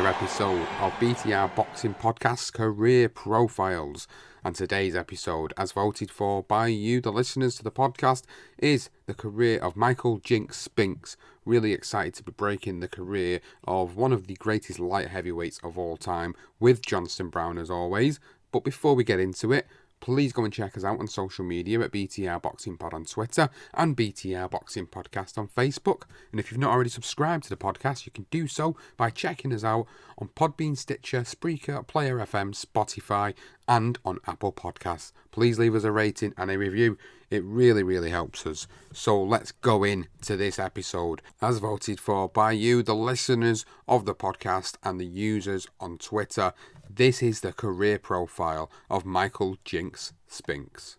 episode of BTR Boxing Podcast's Career Profiles. And today's episode, as voted for by you, the listeners to the podcast, is the career of Michael Jinx Spinks. Really excited to be breaking the career of one of the greatest light heavyweights of all time, with Johnston Brown as always. But before we get into it, please go and check us out on social media at BTR Boxing Pod on Twitter and BTR Boxing Podcast on Facebook. And if you've not already subscribed to the podcast, you can do so by checking us out on Podbean, Stitcher, Spreaker, Player FM, Spotify, and on Apple Podcasts. Please leave us a rating and a review. It really, really helps us. So let's go into this episode, as voted for by you, the listeners of the podcast and the users on Twitter. This is the career profile of Michael Jinx Spinks.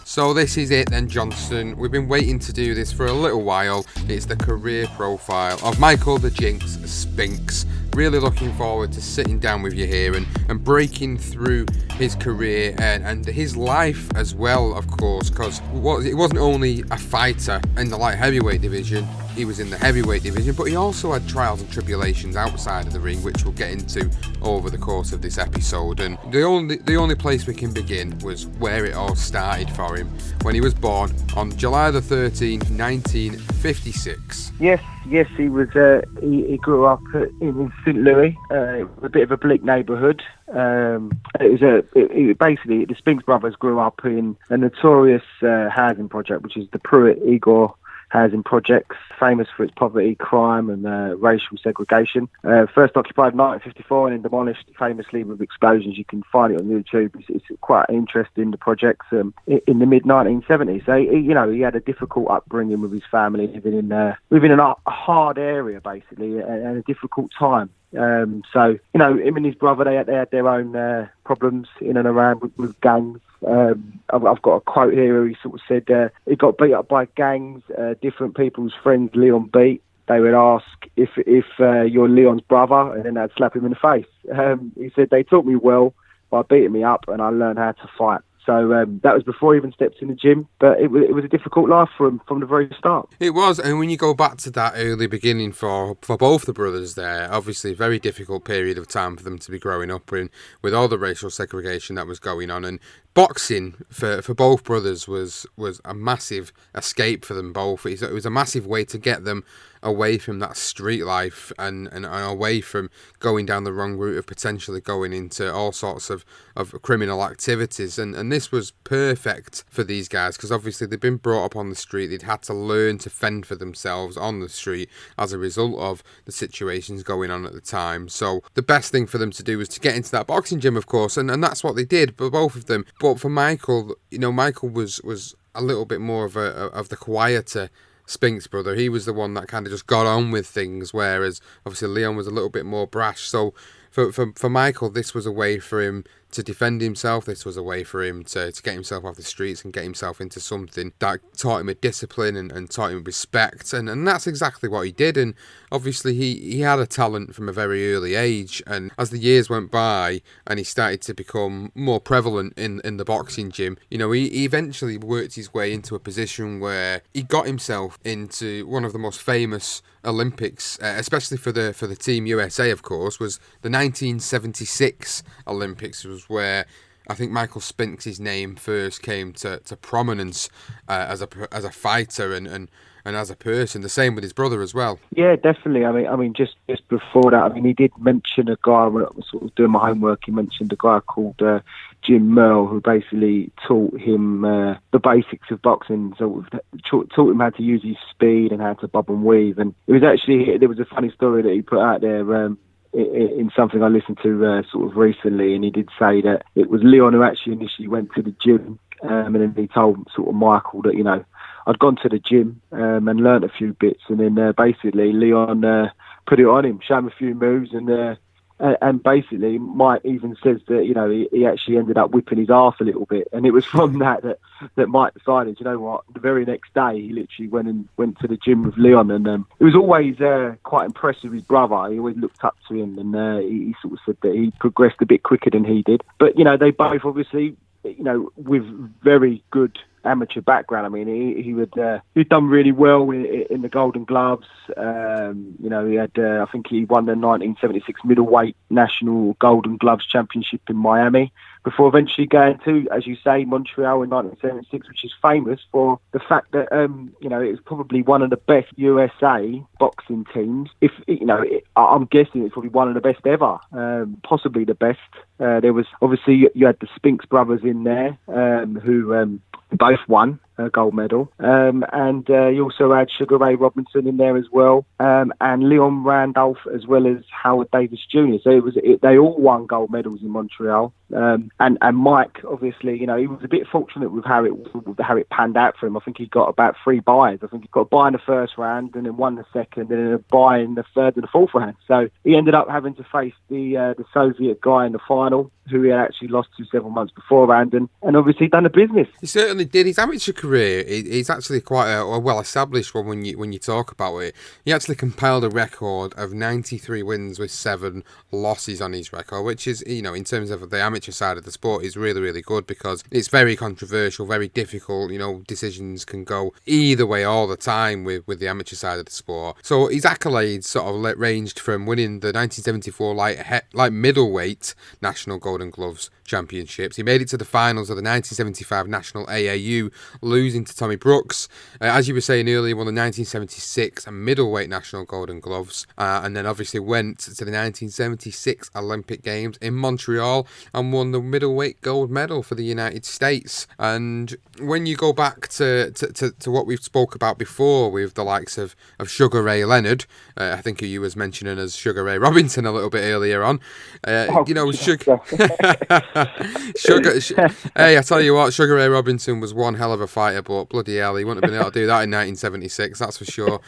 So this is it then, Johnston. We've been waiting to do this for a little while. It's the career profile of Michael the Jinx Spinks. Really looking forward to sitting down with you here and breaking through his career and his life as well, of course, because it wasn't only a fighter in the light heavyweight division, he was in the heavyweight division, but he also had trials and tribulations outside of the ring, which we'll get into over the course of this episode. And the only place we can begin was where it all started for him, when he was born on July the 13th, 1956. Yes, he was. He grew up in St. Louis, a bit of a bleak neighbourhood. Basically the Spinks brothers grew up in a notorious housing project, which is the Pruitt-Igor housing projects, famous for its poverty, crime and racial segregation. First occupied in 1954 and then demolished famously with explosions. You can find it on YouTube. It's quite interesting, the projects in the mid-1970s. So he had a difficult upbringing with his family, living in a hard area basically, and a difficult time. Him and his brother, they had their own problems in and around with gangs. I've got a quote here where he sort of said he got beat up by gangs, different people's friends Leon beat. They would ask if you're Leon's brother, and then they'd slap him in the face. He said, they taught me well by beating me up, and I learned how to fight. So that was before he even stepped in the gym, but it was a difficult life for him from the very start. It was, and when you go back to that early beginning for both the brothers there, obviously a very difficult period of time for them to be growing up in, with all the racial segregation that was going on, and boxing for both brothers was a massive escape for them both. It was a massive way to get them away from that street life and away from going down the wrong route of potentially going into all sorts of criminal activities. And this was perfect for these guys because obviously they'd been brought up on the street. They'd had to learn to fend for themselves on the street as a result of the situations going on at the time. So the best thing for them to do was to get into that boxing gym, of course, and that's what they did, but both of them. But for Michael, Michael was a little bit more of the quieter Spinks brother. He was the one that kind of just got on with things, whereas obviously Leon was a little bit more brash. So for Michael, this was a way for him to defend himself. This was a way for him to get himself off the streets and get himself into something that taught him a discipline and taught him respect. And that's exactly what he did. And obviously he had a talent from a very early age. And as the years went by and he started to become more prevalent in the boxing gym, he eventually worked his way into a position where he got himself into one of the most famous Olympics, especially for the Team USA, of course, was the 1976 Olympics. Was where I think Michael Spinks' name first came to prominence as a fighter and as a person. The same with his brother as well. Yeah, definitely. I mean, just before that, he did mention a guy when I was sort of doing my homework. He mentioned a guy called Jim Merle, who basically taught him the basics of boxing. So taught him how to use his speed and how to bob and weave. And it was actually, there was a funny story that he put out there. In something I listened to sort of recently, and he did say that it was Leon who actually initially went to the gym, and then he told sort of Michael that I'd gone to the gym and learnt a few bits, and then basically Leon put it on him, showed him a few moves, and basically Mike even says that he actually ended up whipping his arse a little bit, and it was from that Mike decided, the very next day he literally went to the gym with Leon, and he was always quite impressed with his brother. He always looked up to him, and he sort of said that he progressed a bit quicker than he did. But they both obviously with very good amateur background. I mean, he'd done really well in the Golden Gloves. He had, I think he won the 1976 middleweight national Golden Gloves championship in Miami before eventually going to, as you say, Montreal in 1976, which is famous for the fact that, it was probably one of the best USA boxing teams. I'm guessing it's probably one of the best ever, possibly the best. There was, obviously, you had the Spinks brothers in there, who both won a gold medal. And you also had Sugar Ray Robinson in there as well, and Leon Randolph, as well as Howard Davis Jr. So they all won gold medals in Montreal. And Mike, obviously, he was a bit fortunate with how it panned out for him. I think he got about 3 buys. I think he got a buy in the first round, and then won the second, and then a buy in the third and the fourth round. So he ended up having to face the Soviet guy in the final, who he had actually lost to several months beforehand, and obviously done the business. He certainly did. His amateur career is actually quite a well-established one when you talk about it. He actually compiled a record of 93 wins with 7 losses on his record, which is, in terms of the amateur side of the sport, is really, really good, because it's very controversial, very difficult. Decisions can go either way all the time with the amateur side of the sport. So his accolades sort of ranged from winning the 1974 light middleweight national Golden Gloves championships. He made it to the finals of the 1975 National AAU, losing to Tommy Brooks. As you were saying earlier, won the 1976 middleweight national Golden Gloves, and then obviously went to the 1976 Olympic Games in Montreal and won the middleweight gold medal for the United States. And when you go back to what we've spoke about before with the likes of Sugar Ray Leonard, I think you was mentioning as Sugar Ray Robinson a little bit earlier on. Hey, I tell you what, Sugar Ray Robinson was one hell of a fighter, but bloody hell, he wouldn't have been able to do that in 1976, that's for sure.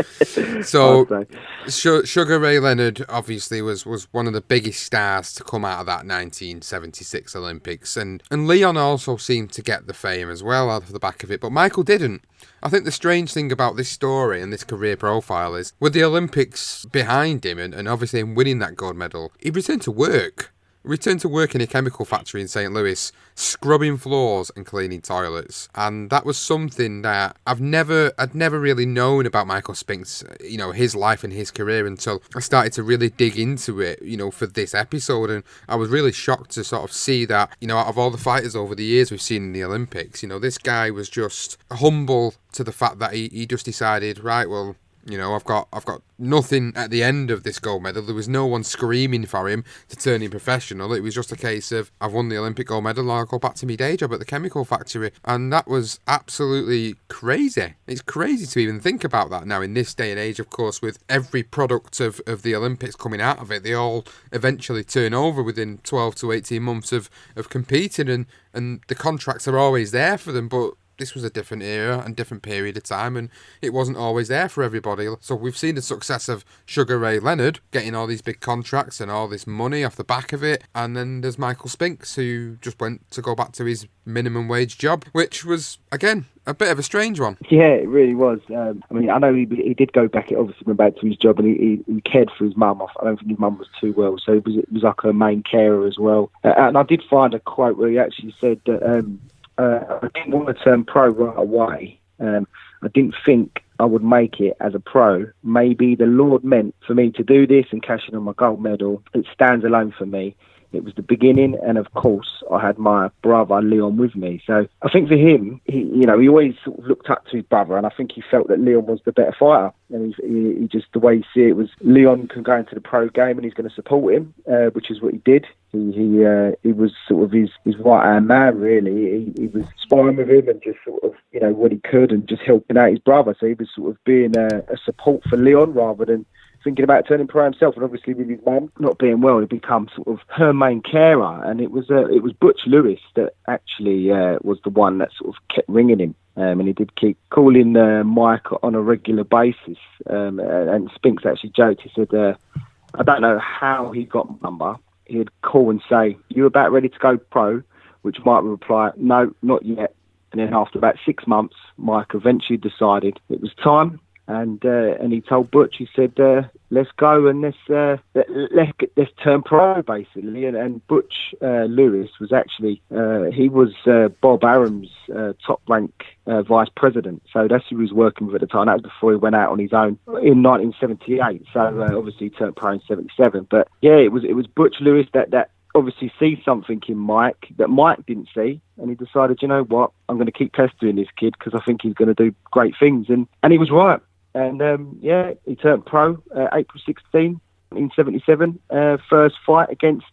So, Sugar Ray Leonard obviously was one of the biggest stars to come out of that 1976 Olympics, and Leon also seemed to get the fame as well out of the back of it, but Michael didn't. I think the strange thing about this story and this career profile is, with the Olympics behind him and obviously him winning that gold medal, he returned to work. Returned to work in a chemical factory in St. Louis, scrubbing floors and cleaning toilets. And that was something that I'd never really known about Michael Spinks, his life and his career, until I started to really dig into it, for this episode. And I was really shocked to sort of see that, out of all the fighters over the years we've seen in the Olympics, this guy was just humble to the fact that he just decided, right, well, I've got nothing at the end of this gold medal. There was no one screaming for him to turn him professional. It was just a case of, I've won the Olympic gold medal, I'll go back to my day job at the chemical factory. And that was absolutely crazy. It's crazy to even think about that now in this day and age, of course, with every product of the Olympics coming out of it. They all eventually turn over within 12 to 18 months of competing, and the contracts are always there for them, but this was a different era and different period of time, and it wasn't always there for everybody. So we've seen the success of Sugar Ray Leonard getting all these big contracts and all this money off the back of it, and then there's Michael Spinks, who just went to go back to his minimum wage job, which was, again, a bit of a strange one. Yeah, it really was. I know he did go back, obviously went back to his job, and he cared for his mum. I don't think his mum was too well, so it was like a main carer as well. And I did find a quote where he actually said that I didn't want to turn pro right away. I didn't think I would make it as a pro. Maybe the Lord meant for me to do this and cash in on my gold medal. It stands alone for me. It was the beginning, and of course, I had my brother Leon with me. So I think for him, he always sort of looked up to his brother, and I think he felt that Leon was the better fighter. And he just, the way you see it was, Leon can go into the pro game, and he's going to support him, which is what he did. He was sort of his right-hand man, really. He was sparring with him and just sort of, what he could, and just helping out his brother. So he was sort of being a support for Leon rather than thinking about turning pro himself. And obviously with his mum not being well, he become sort of her main carer. And it was Butch Lewis that actually was the one that sort of kept ringing him. And he did keep calling Mike on a regular basis. And Spinks actually joked. He said, I don't know how he got my number. He'd call and say, "You about ready to go pro?" Which Mike would reply, "No, not yet." And then after about 6 months, Mike eventually decided it was time. and he told Butch, he said, let's go and let's turn pro, basically. And Butch Lewis was actually he was Bob Arum's top rank vice president, so that's who he was working with at the time. That was before he went out on his own in 1978. So obviously he turned pro in 77. But yeah, it was Butch Lewis that obviously sees something in Mike that Mike didn't see, and he decided, you know what, I'm going to keep pestering this kid because I think he's going to do great things, and he was right. And he turned pro April 16 in 77, first fight against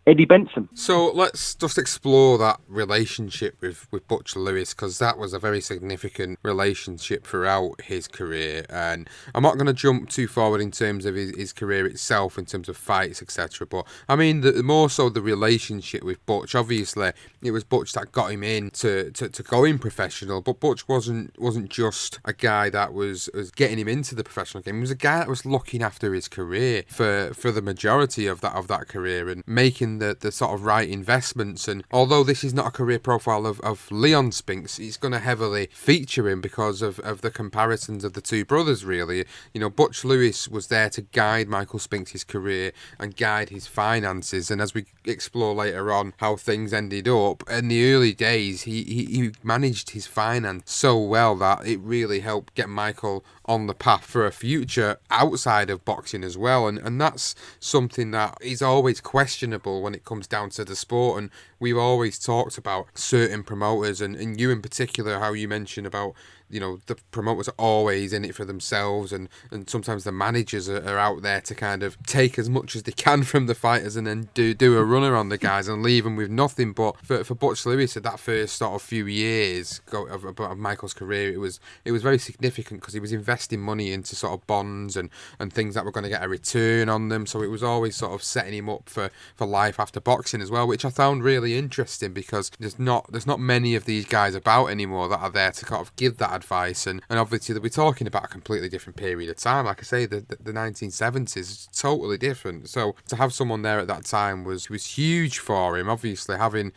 Eddie Benson. So let's just explore that relationship with Butch Lewis, because that was a very significant relationship throughout his career. And I'm not going to jump too forward in terms of his career itself, in terms of fights, etc. But I mean, more so the relationship with Butch. Obviously, it was Butch that got him in to going professional, but Butch wasn't just a guy that was getting him into the professional game. He was a guy that was looking after his career for the majority of that career, and making the sort of right investments. And although this is not a career profile of Leon Spinks, it's going to heavily feature him because of the comparisons of the two brothers, really. You know, Butch Lewis was there to guide Michael Spinks' career and guide his finances, and as we explore later on how things ended up, in the early days he managed his finance so well that it really helped get Michael on the path for a future outside of boxing as well. And that's something that is always questionable when it comes down to the sport. And we've always talked about certain promoters, and you in particular, how you mentioned about, you know, the promoters are always in it for themselves, and sometimes the managers are out there to kind of take as much as they can from the fighters and then do a runner on the guys and leave them with nothing. But for Butch Lewis, at that first sort of few years of Michael's career, it was very significant because he was investing money into sort of bonds and things that were going to get a return on them. So it was always sort of setting him up for life after boxing as well, which I found really interesting, because there's not many of these guys about anymore that are there to kind of give that advice. And obviously we're talking about a completely different period of time. Like I say, the 1970s is totally different. So to have someone there at that time was huge for him. Obviously having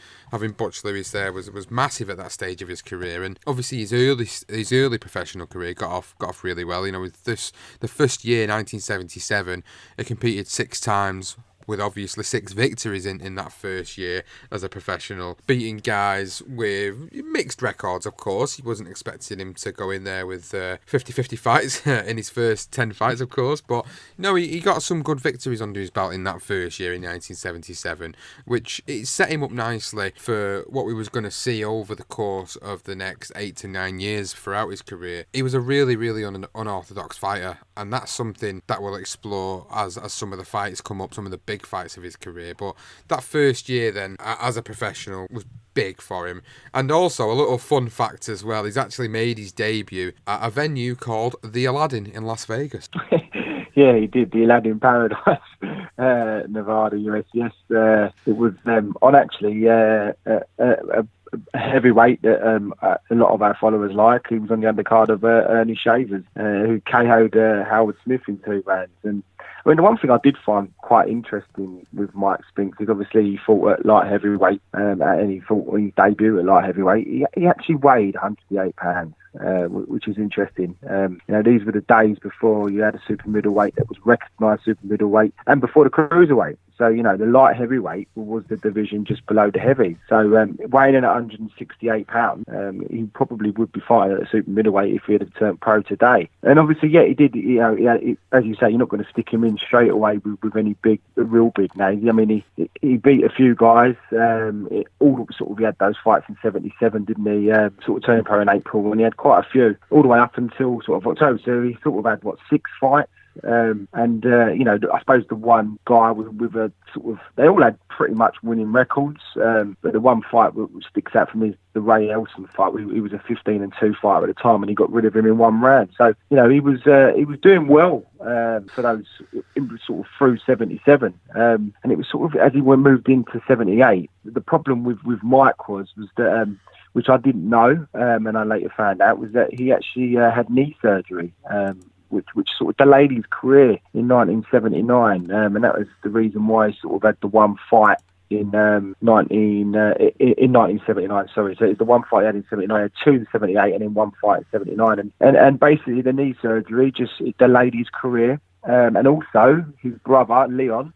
Butch Lewis there was massive at that stage of his career. And obviously his early professional career got off really well. You know, with the first year, 1977, he competed 6 times, with obviously 6 victories in that first year as a professional, beating guys with mixed records, of course. He wasn't expecting him to go in there with 50-50 fights in his first 10 fights, of course, but no, he got some good victories under his belt in that first year in 1977, which it set him up nicely for what we was going to see over the course of the next 8 to 9 years throughout his career. He was a really, really unorthodox fighter, and that's something that we'll explore as some of the fights come up, some of the big fights of his career. But that first year then as a professional was big for him. And also a little fun fact as well, he's actually made his debut at a venue called the Aladdin in Las Vegas. Yeah, he did, the Aladdin Paradise, Nevada, US. Yes, it was on actually a heavyweight that a lot of our followers like. He was on the undercard of Ernie Shavers, who KO'd Howard Smith in 2 rounds. And I mean, the one thing I did find quite interesting with Mike Spinks is obviously he fought at light heavyweight, and he fought in his debut at light heavyweight. He actually weighed 108 pounds, which is interesting. You know, these were the days before you had a super middleweight that was recognised super middleweight, and before the cruiserweight. So, you know, the light heavyweight was the division just below the heavy. So weighing in at 168 pounds, he probably would be fighting at a super middleweight if he had turned pro today. And obviously, yeah, he did. You know, as you say, you're not going to stick him in straight away with any real big names. I mean, he beat a few guys. All sort of, he had those fights in 77, didn't he? Sort of turned pro in April, and he had quite a few all the way up until sort of October. So he sort of had 6 fights. You know, I suppose the one guy with a sort of, they all had pretty much winning records, but the one fight which sticks out for me is the Ray Elson fight. He was a 15-2 fighter at the time, and he got rid of him in 1 round. So, you know, he was doing well for those sort of through 77, and it was sort of as he moved into 78. The problem with Mike was that which I didn't know, and I later found out, was that he actually had knee surgery. Which sort of delayed his career in 1979, and that was the reason why he sort of had the one fight in 1979. Sorry, so it's the one fight he had in 79, 2 in 78, and then one fight in 79. And basically the knee surgery just delayed his career. And also, his brother, Leon,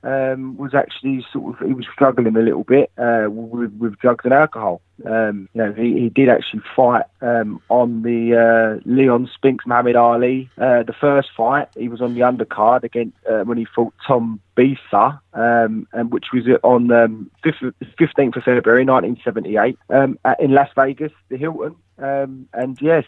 was actually he was struggling a little bit with drugs and alcohol. He did actually fight on the Leon Spinks Muhammad Ali. The first fight, he was on the undercard against when he fought Tom Bisa, and which was on 15th of February 1978 in Las Vegas, the Hilton. So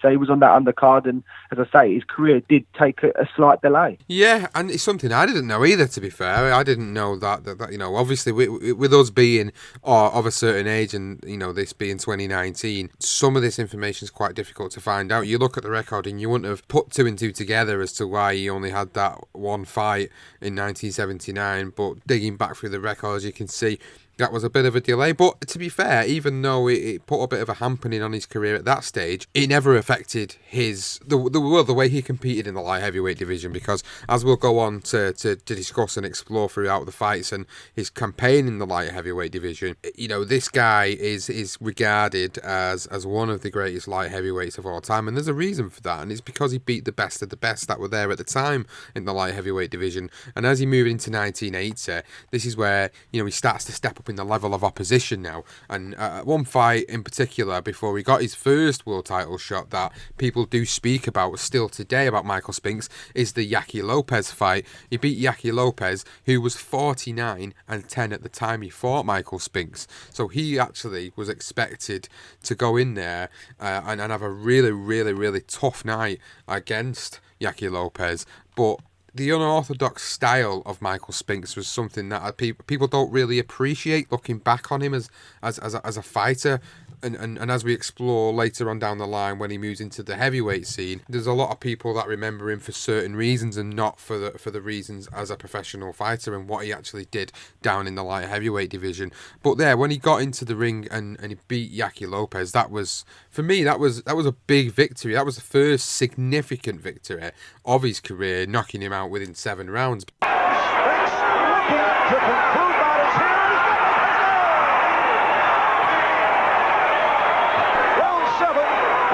he was on that undercard, and as I say, his career did take a slight delay. Yeah, and it's something I didn't know either, to be fair. I didn't know that obviously with us being of a certain age and, this being 2019, some of this information is quite difficult to find out. You look at the record and you wouldn't have put two and two together as to why he only had that one fight in 1979, but digging back through the records, you can see that was a bit of a delay. But to be fair, even though it put a bit of a hampering on his career at that stage, it never affected the way he competed in the light heavyweight division, because as we'll go on to discuss and explore throughout the fights and his campaign in the light heavyweight division, this guy is regarded as one of the greatest light heavyweights of all time, and there's a reason for that, and it's because he beat the best of the best that were there at the time in the light heavyweight division. And as he moved into 1980, this is where he starts to step up in the level of opposition now. And one fight in particular, before he got his first world title shot, that people do speak about still today about Michael Spinks, is the Yaki Lopez fight. He beat Yaki Lopez, who was 49-10 at the time he fought Michael Spinks. So he actually was expected to go in there and have a really, really, really tough night against Yaki Lopez. But the unorthodox style of Michael Spinks was something that people don't really appreciate looking back on him as a fighter. And as we explore later on down the line when he moves into the heavyweight scene, there's a lot of people that remember him for certain reasons and not for the reasons as a professional fighter and what he actually did down in the light heavyweight division. But there, when he got into the ring and he beat Yaki Lopez, that was, for me, that was a big victory. That was the first significant victory of his career, knocking him out within 7 rounds. Spinks looking to conclude matters here.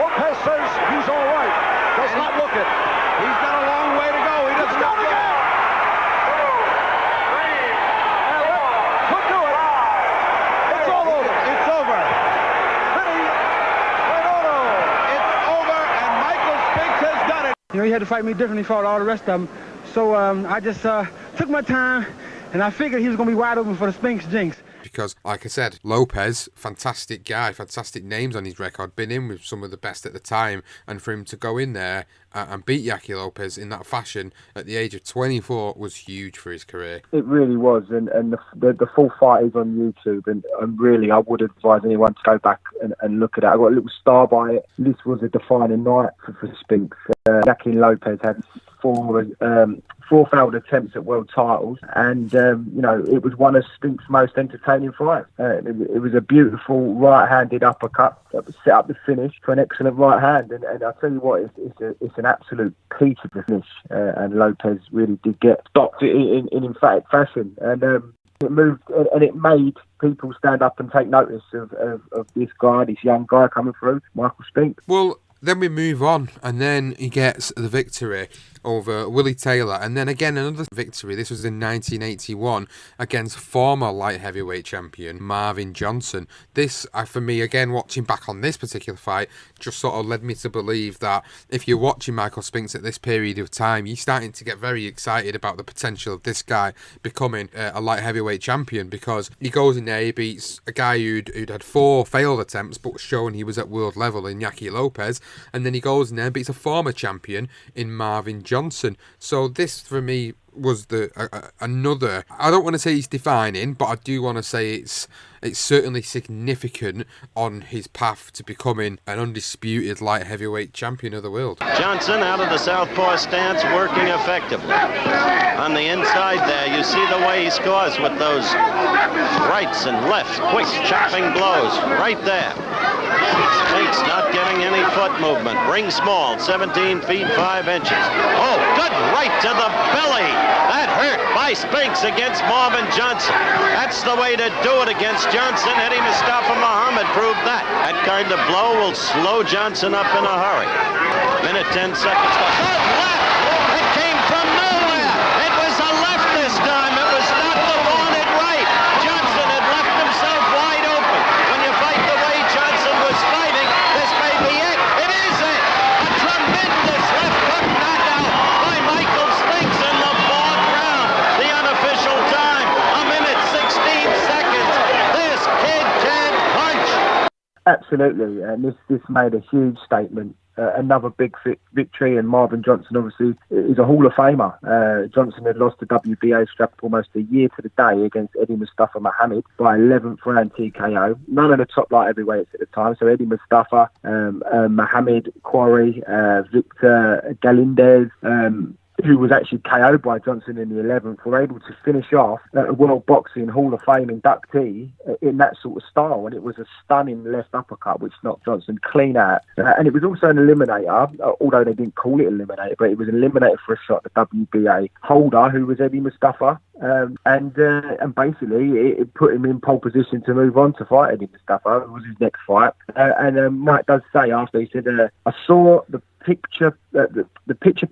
Lopez says he's all right. Does not look it. He's got a long way to go. He doesn't He's got to go. 2, 3, could do it. It's all over. It's over. It's over, and Michael Spinks has done it. He had to fight me differently. He fought all the rest of them. So I just took my time, and I figured he was going to be wide open for the Spinks jinx. Because, like I said, Lopez, fantastic guy, fantastic names on his record, been in with some of the best at the time, and for him to go in there and beat Yaki Lopez in that fashion at the age of 24 was huge for his career. It really was, and the full fight is on YouTube, and really I would advise anyone to go back and look at it. I got a little star by it. This was a defining night for Spinks. Yaki Lopez had 4 failed attempts at world titles, and it was one of Spinks' most entertaining fights. It was a beautiful right-handed uppercut that was set up the finish for an excellent right hand, and I'll tell you what, it's an absolute key to the finish, and Lopez really did get stopped in emphatic fashion, and it moved and it made people stand up and take notice of this guy, this young guy coming through, Michael Spinks. Well, then we move on, and then he gets the victory over Willie Taylor, and then again another victory. This was in 1981 against former light heavyweight champion Marvin Johnson. This, for me, again, watching back on this particular fight, just sort of led me to believe that if you're watching Michael Spinks at this period of time, you're starting to get very excited about the potential of this guy becoming a light heavyweight champion, because he goes in there, he beats a guy who'd had 4 failed attempts but shown he was at world level in Yaki Lopez, and then he goes in there and beats a former champion in Marvin Johnson. So this, for me, was another, I don't want to say he's defining, but I do want to say it's certainly significant on his path to becoming an undisputed light heavyweight champion of the world. Johnson out of the southpaw stance, working effectively. On the inside there, you see the way he scores with those rights and lefts, quick chopping blows right there. Spinks not getting any foot movement. Ring small, 17 feet 5 inches. Oh, good right to the belly. That hurt by Spinks against Marvin Johnson. That's the way to do it against Johnston. Eddie Mustafa Mohammed proved that. That kind of blow will slow Johnson up in a hurry. Minute 10 seconds left. Good left! It came from nowhere. It was a left this time. It was not the wanted right. Johnson had left himself wide open. When you fight the way Johnson was fighting, this may be it. It is it. A tremendous left hook knockout by Michael Spinks in the 4th round. The unofficial time, a minute 16 seconds. This kid can punch. Absolutely, and this made a huge statement. Another big victory, and Marvin Johnson obviously is a Hall of Famer. Johnson had lost the WBA strap almost a year to the day against Eddie Mustafa Mohammed by 11th round TKO. None of the top light heavyweights at the time, so Eddie Mustafa, Mohammed, Quarry, Victor Galindez, who was actually KO'd by Johnson in the 11th, were able to finish off a World Boxing Hall of Fame inductee in that sort of style. And it was a stunning left uppercut, which knocked Johnson clean out. And it was also an eliminator, although they didn't call it eliminator, but it was an eliminator for a shot at the WBA holder, who was Eddie Mustafa. And basically, it put him in pole position to move on to fight Eddie Mustafa. It was his next fight. And Mike does say after, he said, I saw the picture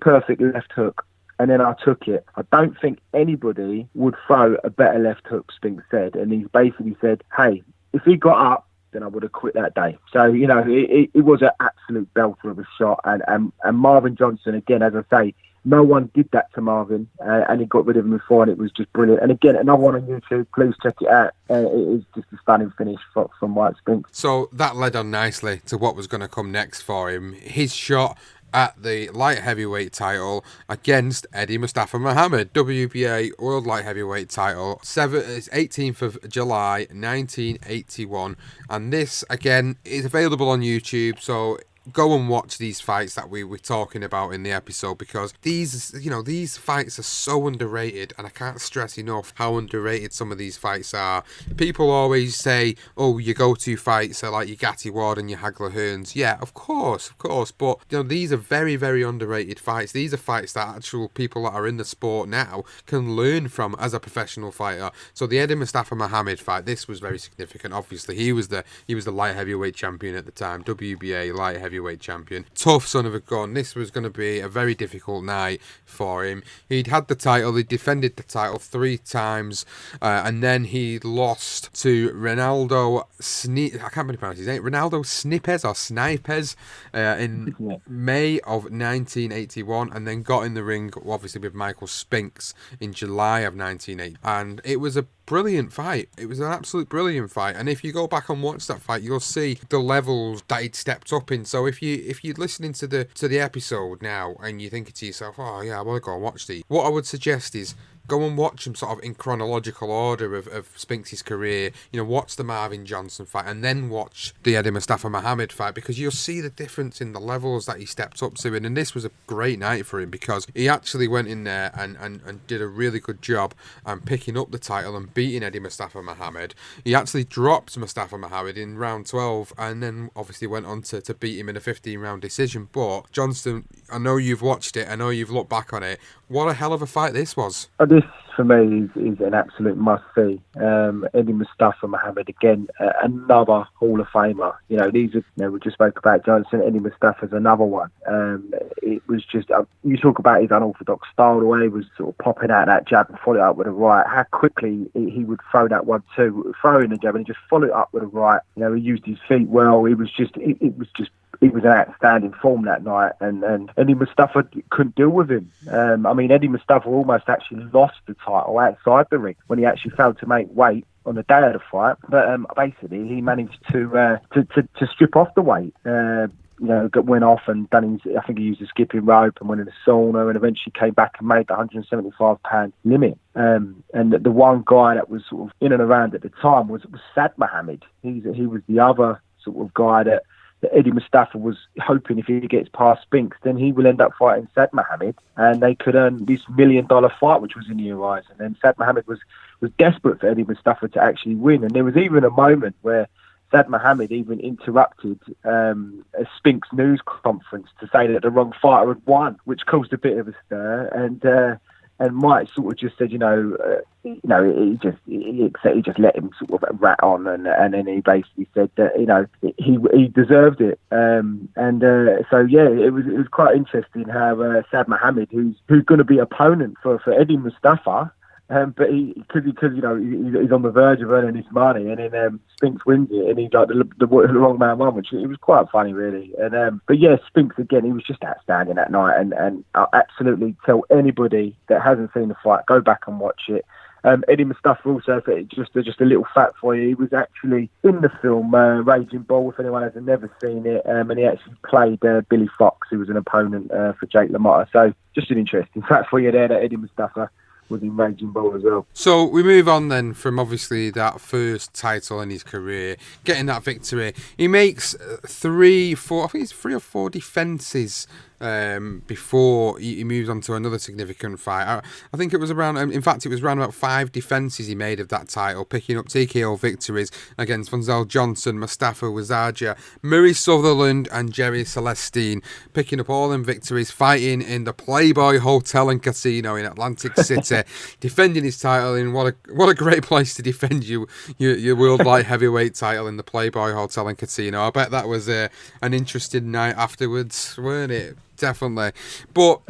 perfect left hook, and then I took it. I don't think anybody would throw a better left hook, Spinks said. And he basically said, hey, if he got up, then I would have quit that day. So, you know, it was an absolute belter of a shot. And Marvin Johnson, again, as I say, no one did that to Marvin, and he got rid of him before, and it was just brilliant. And again, another one on YouTube, please check it out. It is just a stunning finish from White Spinks. So that led on nicely to what was going to come next for him. His shot at the light heavyweight title against Eddie Mustafa Mohammed, WBA World Light Heavyweight title, 18th of July 1981, and this again is available on YouTube, so go and watch these fights that we were talking about in the episode, because these fights are so underrated, and I can't stress enough how underrated some of these fights are. People always say, oh, your go-to fights are like your Gatti Ward and your Hagler Hearns. Yeah, of course, but these are very, very underrated fights. These are fights that actual people that are in the sport now can learn from as a professional fighter. So the Eddie Mustafa Mohammed fight, this was very significant. Obviously, he was the light heavyweight champion at the time, WBA light heavyweight champion. Tough son of a gun. This was going to be a very difficult night for him. He'd had the title, he defended the title 3 times, and then he lost to Ronaldo Snipes or Snipes in May of 1981, and then got in the ring obviously with Michael Spinks in July of 1980, and it was a brilliant fight. It was an absolute brilliant fight, and if you go back and watch that fight, you'll see the levels that he'd stepped up in. So if you're listening to the episode now and you're thinking to yourself, oh yeah, I want to go and watch these, what I would suggest is go and watch them sort of in chronological order of Spinks' career. Watch the Marvin Johnson fight and then watch the Eddie Mustafa Mohammed fight, because you'll see the difference in the levels that he stepped up to. And this was a great night for him, because he actually went in there and did a really good job picking up the title and beating Eddie Mustafa Mohammed. He actually dropped Mustafa Mohammed in round 12, and then obviously went on to beat him in a 15-round decision. But Johnston, I know you've watched it, I know you've looked back on it. What a hell of a fight this was. This, for me, is an absolute must-see. Eddie Mustafa Mohammed, again, another Hall of Famer. These are, we just spoke about Johnson. Eddie Mustafa's another one. It was just, you talk about his unorthodox style, the way he was sort of popping out that jab and follow it up with a right, how quickly he would throw that 1-2, throw in the jab and just follow it up with a right. He used his feet well. He was in outstanding form that night, and Eddie Mustafa couldn't deal with him. Eddie Mustafa almost actually lost the title outside the ring when he actually failed to make weight on the day of the fight. But basically, he managed to strip off the weight. Went off and done his, I think he used a skipping rope and went in the sauna, and eventually came back and made the 175-pound limit. And the one guy that was sort of in and around at the time was Sad Mohammed. He was the other sort of guy that Eddie Mustafa was hoping if he gets past Spinks, then he will end up fighting Sad Mohammed, and they could earn this $1 million fight, which was in the horizon. And Sad Mohammed was desperate for Eddie Mustafa to actually win. And there was even a moment where Saad Mohammed even interrupted a Spinks news conference to say that the wrong fighter had won, which caused a bit of a stir. And Mike sort of just said, he just let him sort of rat on, and then he basically said that he deserved it. So yeah, it was quite interesting how Saad Mohammed, who's going to be opponent for Eddie Mustafa. But because he's on the verge of earning his money, and then Spinks wins it, and he's like the wrong man won, which it was quite funny, really. But yeah, Spinks again, he was just outstanding that night, and I'll absolutely tell anybody that hasn't seen the fight, go back and watch it. Eddie Mustafa also, just a little fact for you, he was actually in the film Raging Bull, if anyone hasn't never seen it, and he actually played Billy Fox, who was an opponent for Jake LaMotta. So just an interesting fact for you there, that Eddie Mustafa was in Raging Bull as well. So we move on then from obviously that first title in his career, getting that victory. He makes 3 or 4 defences before he moves on to another significant fight. I think it was around, in fact, it was around about 5 defences he made of that title, picking up TKO victories against Johnson, Mustafa Wazaja, Murray Sutherland and Jerry Celestine, picking up all them victories, fighting in the Playboy Hotel and Casino in Atlantic City, defending his title in what a great place to defend your world light heavyweight title, in the Playboy Hotel and Casino. I bet that was an interesting night afterwards, weren't it? Definitely, but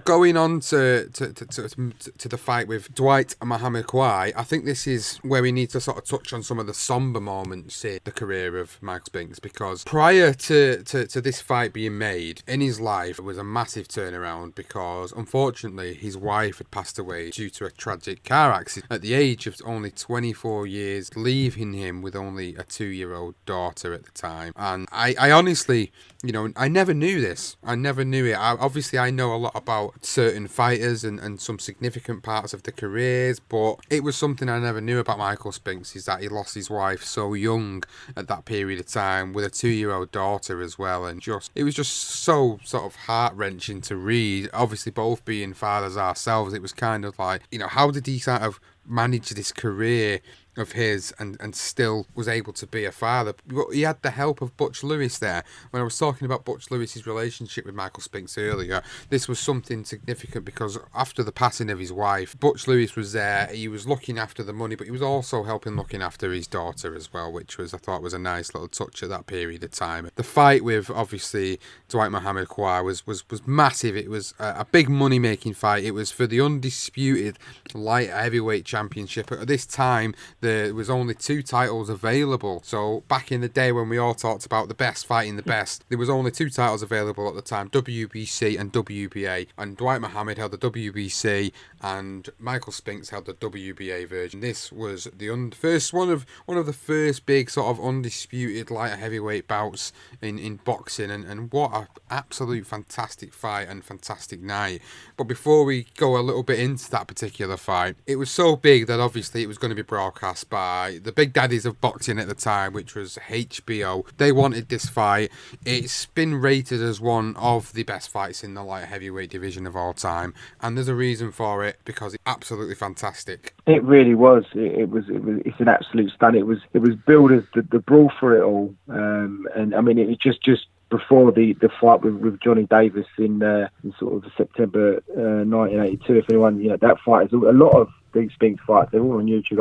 going on to the fight with Dwight Muhammad Kwai, I think this is where we need to sort of touch on some of the somber moments in the career of Michael Spinks, because prior to this fight being made in his life, it was a massive turnaround, because unfortunately his wife had passed away due to a tragic car accident at the age of only 24 years, leaving him with only a 2-year-old daughter at the time. And I honestly, I never knew this. I never knew it. Obviously, I know a lot about certain fighters and some significant parts of their careers, but it was something I never knew about Michael Spinks, is that he lost his wife so young at that period of time, with a 2-year-old daughter as well, and it was just so sort of heart-wrenching to read. Obviously, both being fathers ourselves, it was kind of like, how did he sort of manage this career of his and still was able to be a father? He had the help of Butch Lewis there. When I was talking about Butch Lewis's relationship with Michael Spinks earlier, this was something significant, because after the passing of his wife, Butch Lewis was there. He was looking after the money, but he was also looking after his daughter as well, which I thought was a nice little touch at that period of time. The fight with obviously Dwight Muhammad Kwai was massive. It was a big money making fight. It was for the undisputed light heavyweight championship. At this time, there was only 2 titles available. So back in the day when we all talked about the best fighting the best, there was only 2 titles available at the time, WBC and WBA. And Dwight Muhammad held the WBC and Michael Spinks held the WBA version. This was the first one of the first big sort of undisputed light heavyweight bouts in boxing, and what an absolute fantastic fight and fantastic night. But before we go a little bit into that particular fight, it was so big that obviously it was going to be broadcast by the big daddies of boxing at the time, which was HBO. They wanted this fight. It's been rated as one of the best fights in the light heavyweight division of all time, and there's a reason for it, because it's absolutely fantastic. It really was. It's an absolute stun. It was billed as the brawl for it all, and I mean, it was just before the fight with Johnny Davis in sort of September 1982. If anyone, that fight is a lot of these Spinks fights, they're all on YouTube.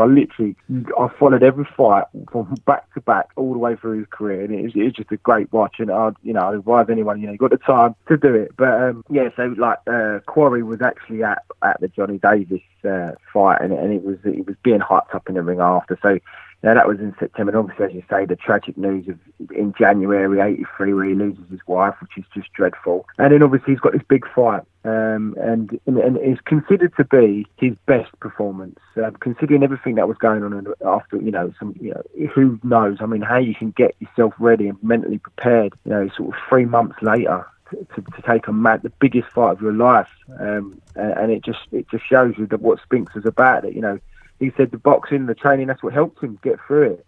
I followed every fight from back to back all the way through his career, and it was just a great watch. And I'd advise anyone, you got the time to do it. But so Quarry was actually at the Johnny Davis fight, and it was being hyped up in the ring after. So that was in September. And obviously, as you say, the tragic news of in January '83 where he loses his wife, which is just dreadful. And then obviously he's got this big fight. And it's considered to be his best performance, considering everything that was going on after. Who knows? I mean, how you can get yourself ready and mentally prepared. Sort of 3 months later to take the biggest fight of your life, and it just shows you that what Spinks was about. That he said the boxing, the training, that's what helped him get through it.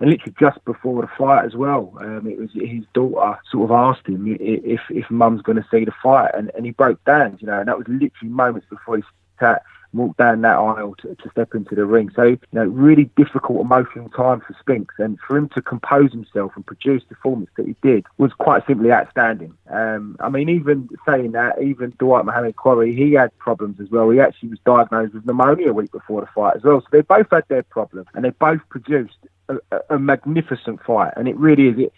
And literally just before the fight as well, it was his daughter sort of asked him if Mum's going to see the fight, and he broke down, and that was literally moments before he sat walk down that aisle to step into the ring. So, really difficult, emotional time for Spinks, and for him to compose himself and produce the performance that he did was quite simply outstanding. Even saying that, even Dwight Mohammed Quarry, he had problems as well. He actually was diagnosed with pneumonia a week before the fight as well. So they both had their problems, and they both produced a magnificent fight. And it really is.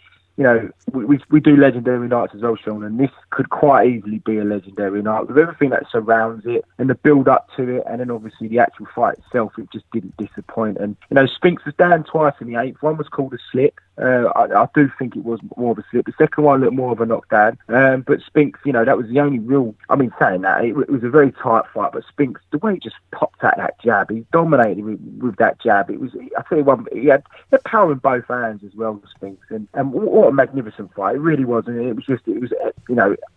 We do legendary nights as well, Sean, and this could quite easily be a legendary night with everything that surrounds it and the build up to it, and then obviously the actual fight itself. It just didn't disappoint. And Spinks was down twice in the 8th. One was called a slip. I do think it was more of a slip. The second one looked more of a knockdown. But Spinks, that was the only real. Saying that, it was a very tight fight. But Spinks, the way he just popped at that jab, he dominated with that jab. It was, I tell you what, he had power in both hands as well, Spinks. And what a magnificent fight it really was. And it was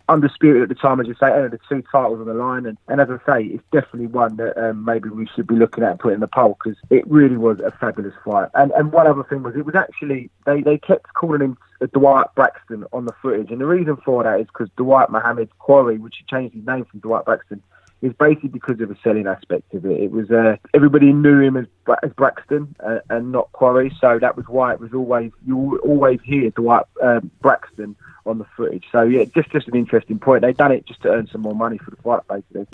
undisputed at the time, as you say, and the 2 titles on the line. And as I say, it's definitely one that maybe we should be looking at and putting in the poll, because it really was a fabulous fight. And one other thing was, it was actually. They kept calling him Dwight Braxton on the footage, and the reason for that is because Dwight Mohammed Quarry, which he changed his name from Dwight Braxton, is basically because of the selling aspect of it. It was everybody knew him as Braxton and not Quarry, so that was why it was always, you always hear Dwight Braxton on the footage. So yeah, just an interesting point. They've done it just to earn some more money for the fight, basically.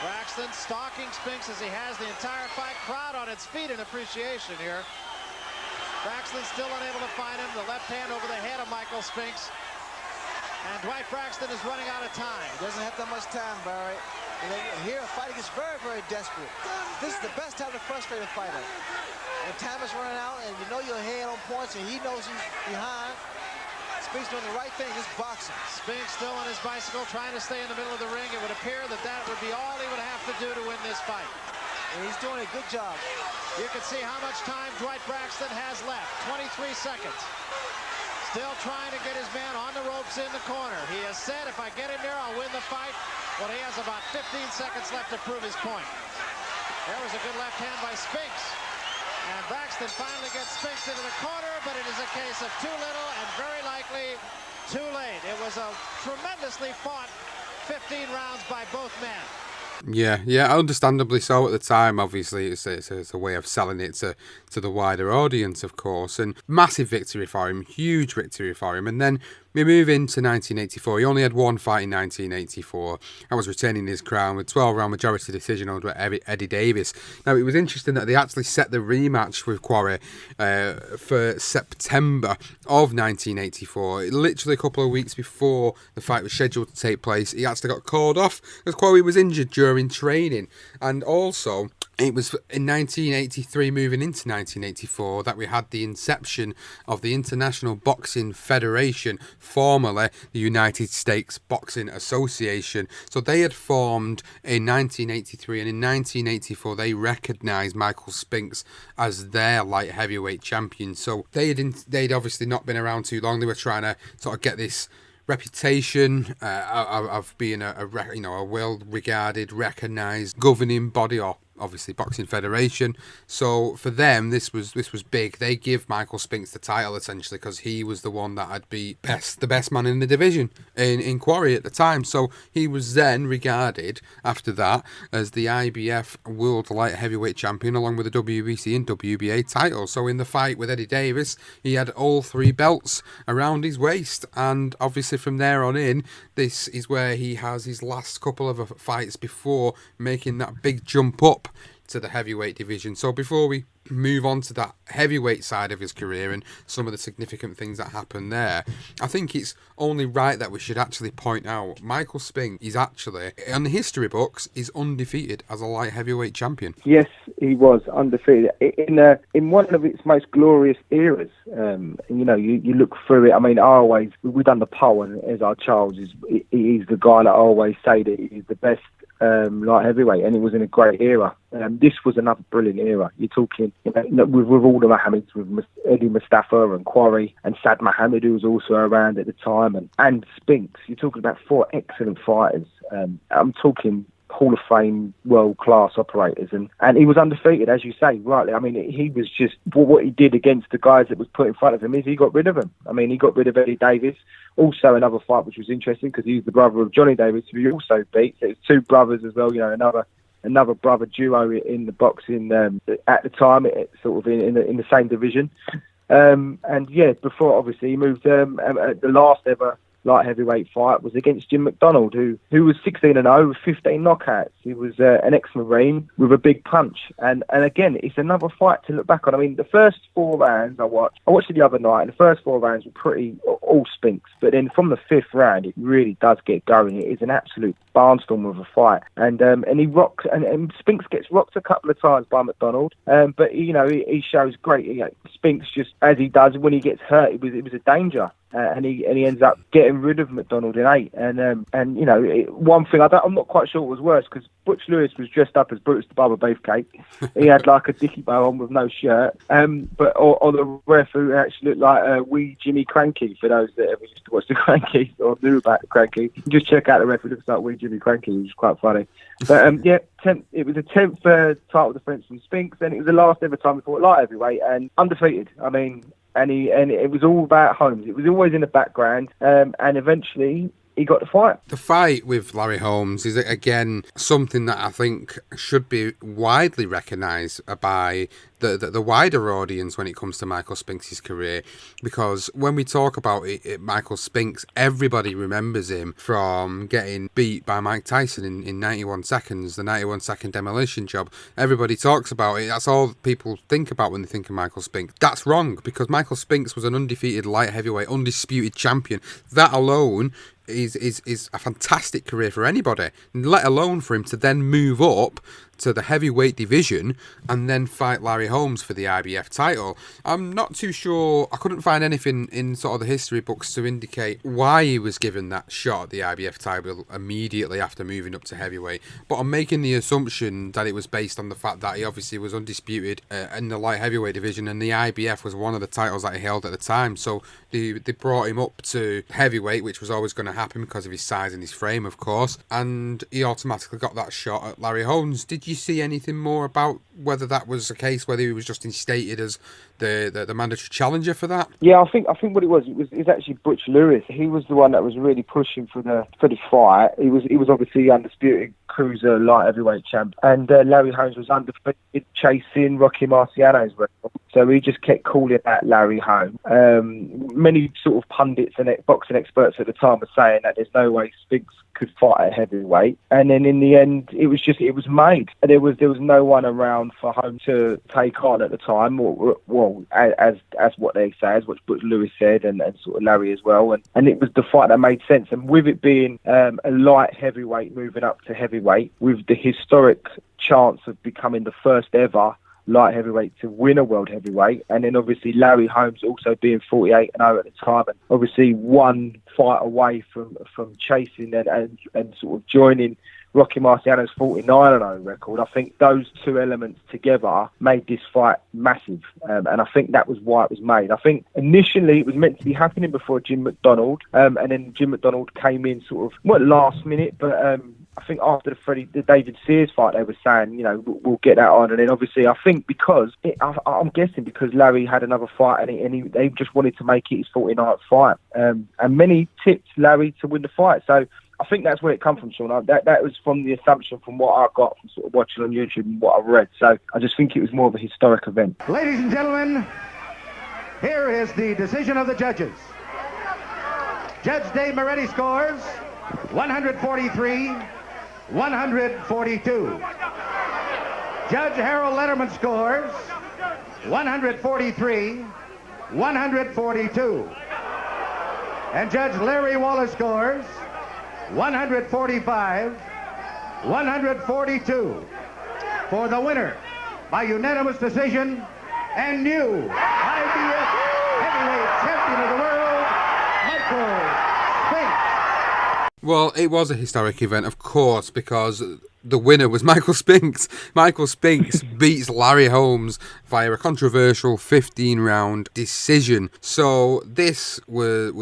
Braxton stalking Spinks as he has the entire fight. Crowd on its feet in appreciation here. Braxton still unable to find him. The left hand over the head of Michael Spinks. And Dwight Braxton is running out of time. He doesn't have that much time, Barry. And then here, a fighter gets very, very desperate. This is the best time to frustrate a fighter. When time is running out and you know your head on points and he knows he's behind, Spinks doing the right thing. This is boxing. Spinks still on his bicycle, trying to stay in the middle of the ring. It would appear that would be all he would have to do to win this fight. And he's doing a good job. You can see how much time Dwight Braxton has left. 23 seconds. Still trying to get his man on the ropes in the corner. He has said, if I get in there, I'll win the fight. Well, he has about 15 seconds left to prove his point. There was a good left hand by Spinks. And Braxton finally gets Spinks into the corner, but it is a case of too little and very likely too late. It was a tremendously fought 15 rounds by both men. Yeah, understandably so at the time. Obviously, it's a way of selling it to the wider audience, of course. And massive victory for him, huge victory for him. And then we move into 1984. He only had one fight in 1984. I was retaining his crown with 12-round majority decision over Eddie Davis. Now, it was interesting that they actually set the rematch with Quarry for September of 1984. Literally a couple of weeks before the fight was scheduled to take place, he actually got called off because Quarry was injured during training. And also, it was in 1983, moving into 1984, that we had the inception of the International Boxing Federation, formerly the United States Boxing Association. So they had formed in 1983, and in 1984 they recognised Michael Spinks as their light heavyweight champion. So they'd obviously not been around too long. They were trying to sort of get this reputation of being a well-regarded, recognised governing body, or obviously Boxing Federation. So for them, this was big. They give Michael Spinks the title essentially because he was the one that had the best man in the division in Quarry at the time. So he was then regarded after that as the IBF World Light Heavyweight Champion, along with the WBC and WBA titles. So in the fight with Eddie Davis, he had all 3 belts around his waist, and obviously from there on in, this is where he has his last couple of fights before making that big jump up to the heavyweight division. So before we move on to that heavyweight side of his career and some of the significant things that happened there, I think it's only right that we should actually point out Michael Spinks is actually, on the history books, is undefeated as a light heavyweight champion. Yes, he was undefeated in one of its most glorious eras. You look through it. We've done the poll, and as our Charles he's the guy that I always say that he's the best light heavyweight, and it was in a great era. This was another brilliant era. You're talking, with all the Mohammeds, with Eddie Mustafa and Quarry and Sad Mohammed, who was also around at the time, and Spinks. You're talking about 4 excellent fighters. I'm talking Hall of Fame, world-class operators, and he was undefeated, as you say, rightly. He was just, what he did against the guys that was put in front of him is he got rid of them. He got rid of Eddie Davis. Also, another fight which was interesting because he was the brother of Johnny Davis, who he also beat. So it was 2 brothers as well, another another brother duo in the boxing at the time, sort of in the same division. And yeah, before obviously he moved. The last ever light heavyweight fight was against Jim Mcdonald, who was 16-0 with 15 knockouts. He was an ex-Marine with a big punch. And again, it's another fight to look back on. I mean, the first 4 rounds I watched it the other night, and the first 4 rounds were pretty all Spinks. But then from the 5th round, it really does get going. It is an absolute barnstorm of a fight. And he rocks, and Spinks gets rocked a couple of times by Mcdonald. But he shows great. Spinks, just as he does when he gets hurt, it was a danger. And he ends up getting rid of Mcdonald in 8. And one thing I'm not quite sure what was worse, because Butch Lewis was dressed up as Brutus the Barber Beefcake. He had like a dicky bow on with no shirt. But the ref, who actually looked like wee Jimmy Cranky, for those that ever used to watch the Cranky or knew about the Cranky. Just check out the ref, who looks like wee Jimmy Cranky, which is quite funny. But it was a 10th title defence from Spinks, and it was the last ever time we fought light heavyweight and undefeated. I mean, and it was all about Holmes. It was always in the background, and eventually he got the fight. The fight with Larry Holmes is, again, something that I think should be widely recognised by the wider audience when it comes to Michael Spinks' career, because when we talk about Michael Spinks, everybody remembers him from getting beat by Mike Tyson in 91 seconds, the 91 second demolition job. Everybody talks about it. That's all people think about when they think of Michael Spinks. That's wrong, because Michael Spinks was an undefeated light heavyweight, undisputed champion. That alone is a fantastic career for anybody, let alone for him to then move up to the heavyweight division and then fight Larry Holmes for the IBF title. I'm not too sure, I couldn't find anything in sort of the history books to indicate why he was given that shot at the IBF title immediately after moving up to heavyweight, but I'm making the assumption that it was based on the fact that he obviously was undisputed in the light heavyweight division, and the IBF was one of the titles that he held at the time, so they brought him up to heavyweight, which was always going to happen because of his size and his frame, of course, and he automatically got that shot at Larry Holmes. Did you see anything more about whether that was the case, whether he was just instated as the mandatory challenger for that? Yeah, I think what it was actually Butch Lewis. He was the one that was really pushing for the fight. He was obviously undisputed cruiser light heavyweight champ, and Larry Holmes was undefeated, chasing Rocky Marciano's record. So he just kept calling that Larry Holmes. Many sort of pundits and boxing experts at the time were saying that there's no way Spinks could fight at heavyweight, and then in the end it was made. There was no one around for Holmes to take on at the time, well, as what they say, as what Butch Lewis said, and sort of Larry as well, and it was the fight that made sense. And with it being a light heavyweight moving up to heavyweight, with the historic chance of becoming the first ever light heavyweight to win a world heavyweight, and then obviously Larry Holmes also being 48-0 at the time, and obviously one fight away from chasing and sort of joining Rocky Marciano's 49-0 record. I think those two elements together made this fight massive, and I think that was why it was made. I think initially it was meant to be happening before Jim Mcdonald, and then Jim Mcdonald came in sort of, not last minute, but I think after the David Sears fight, they were saying, we'll get that on. And then obviously, I think I'm guessing because Larry had another fight, and they just wanted to make it his 49th fight. And many tipped Larry to win the fight. So I think that's where it come from, Sean. That was from the assumption from what I got from sort of watching on YouTube and what I've read. So I just think it was more of a historic event. Ladies and gentlemen, here is the decision of the judges. Judge Dave Moretti scores 143-142. Judge Harold Letterman scores 143-142. And Judge Larry Wallace scores 145-142 for the winner by unanimous decision and new IBF heavyweight champion of the world, Michael Spinks. Well, it was a historic event, of course, because the winner was Michael Spinks. Michael Spinks beats Larry Holmes via a controversial 15-round decision. So this was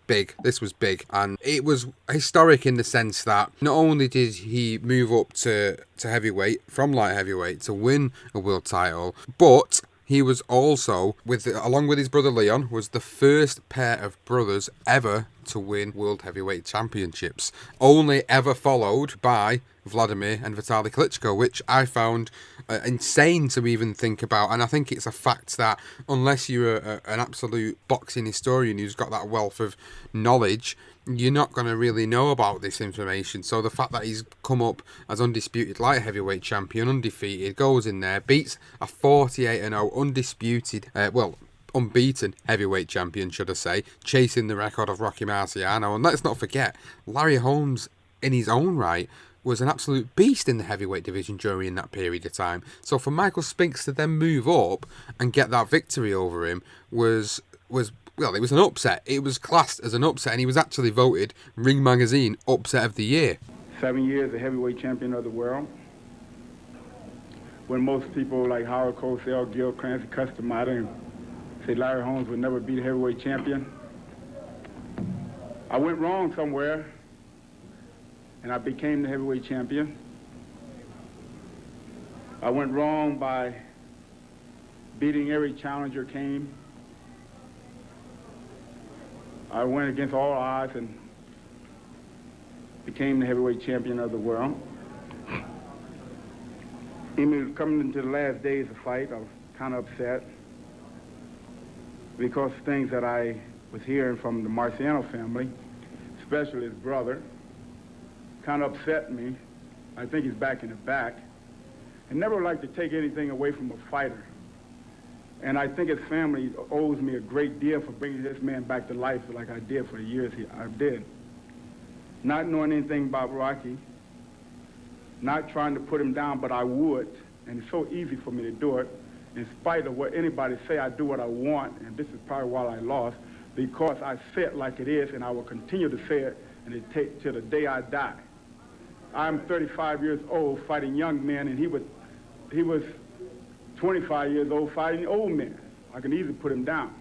big. This was big. And it was historic in the sense that not only did he move up to heavyweight, from light heavyweight, to win a world title, but he was also, along with his brother Leon, was the first pair of brothers ever to win World Heavyweight Championships. Only ever followed by Vladimir and Vitaly Klitschko, which I found insane to even think about. And I think it's a fact that unless you're an absolute boxing historian who's got that wealth of knowledge, you're not going to really know about this information. So the fact that he's come up as undisputed light heavyweight champion, undefeated, goes in there, beats a 48-0 undisputed, unbeaten heavyweight champion, should I say, chasing the record of Rocky Marciano. And let's not forget, Larry Holmes, in his own right, was an absolute beast in the heavyweight division during that period of time. So for Michael Spinks to then move up and get that victory over him was it was an upset. It was classed as an upset, and he was actually voted Ring Magazine Upset of the Year. 7 years a heavyweight champion of the world. When most people like Howard Cosell, Gil Clancy, Customata, and say Larry Holmes would never be the heavyweight champion, I went wrong somewhere, and I became the heavyweight champion. I went wrong by beating every challenger came. I went against all odds and became the heavyweight champion of the world. Coming into the last days of the fight, I was kind of upset because things that I was hearing from the Marciano family, especially his brother, kind of upset me. I think he's back in the back. I never like to take anything away from a fighter. And I think his family owes me a great deal for bringing this man back to life like I did for the years I did. Not knowing anything about Rocky, not trying to put him down, but I would. And it's so easy for me to do it. In spite of what anybody say, I do what I want. And this is probably why I lost, because I say it like it is, and I will continue to say it, and it take till the day I die. I'm 35 years old fighting young men, and he was 25 years old fighting old men. I can easily put him down.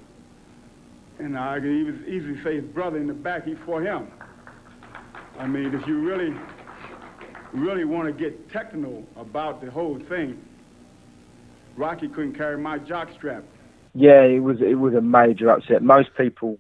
And I can easily say his brother in the back, he fought him. I mean, if you really want to get technical about the whole thing, Rocky couldn't carry my jockstrap. Yeah, it was a major upset. Most people,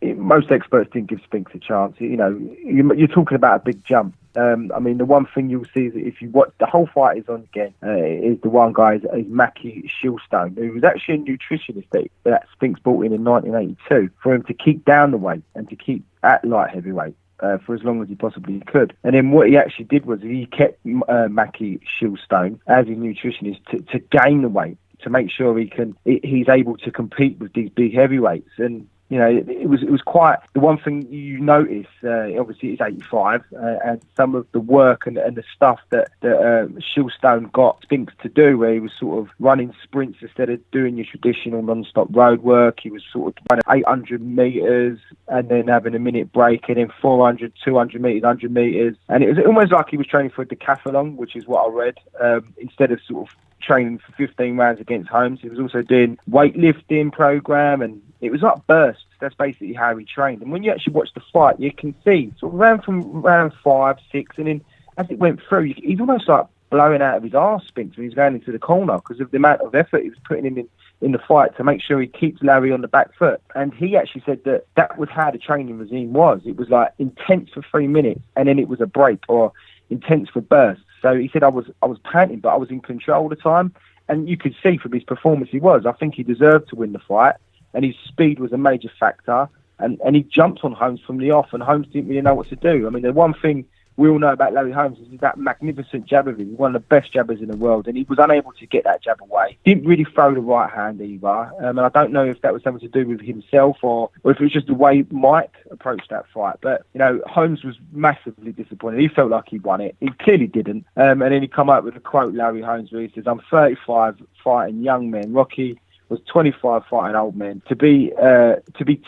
most experts didn't give Spinks a chance. You're talking about a big jump. I mean, the one thing you'll see is that if you watch, the whole fight is on again, is the one guy is Mackie Shilstone, who was actually a nutritionist that Spinks brought in 1982 for him to keep down the weight and to keep at light heavyweight for as long as he possibly could. And then what he actually did was he kept Mackie Shilstone as his nutritionist to gain the weight, to make sure he's able to compete with these big heavyweights. And it was quite, the one thing you notice, obviously it's 85, and some of the work and the stuff that Shilstone got Spinks to do, where he was sort of running sprints instead of doing your traditional non-stop road work. He was sort of running 800 metres and then having a minute break, and then 400, 200 metres, 100 metres. And it was almost like he was training for a decathlon, which is what I read, instead of sort of training for 15 rounds against Holmes. He was also doing weightlifting program, and it was like bursts. That's basically how he trained. And when you actually watch the fight, you can see sort of round 5, 6, and then as it went through, he's almost like blowing out of his arse, Spinks, when he's going into the corner, because of the amount of effort he was putting in the fight to make sure he keeps Larry on the back foot. And he actually said that was how the training regime was. It was like intense for 3 minutes, and then it was a break, or intense for bursts. So he said, I was panting, but I was in control all the time. And you could see from his performance I think he deserved to win the fight. And his speed was a major factor. And he jumped on Holmes from the off, and Holmes didn't really know what to do. I mean, the one thing we all know about Larry Holmes is that magnificent jab of his. He's one of the best jabbers in the world, and he was unable to get that jab away. Didn't really throw the right hand either. And I don't know if that was something to do with himself or if it was just the way Mike approached that fight. But, Holmes was massively disappointed. He felt like he won it. He clearly didn't. And then he come up with a quote, Larry Holmes, where he says, "I'm 35 fighting young men. Rocky was 25 fighting old men. To be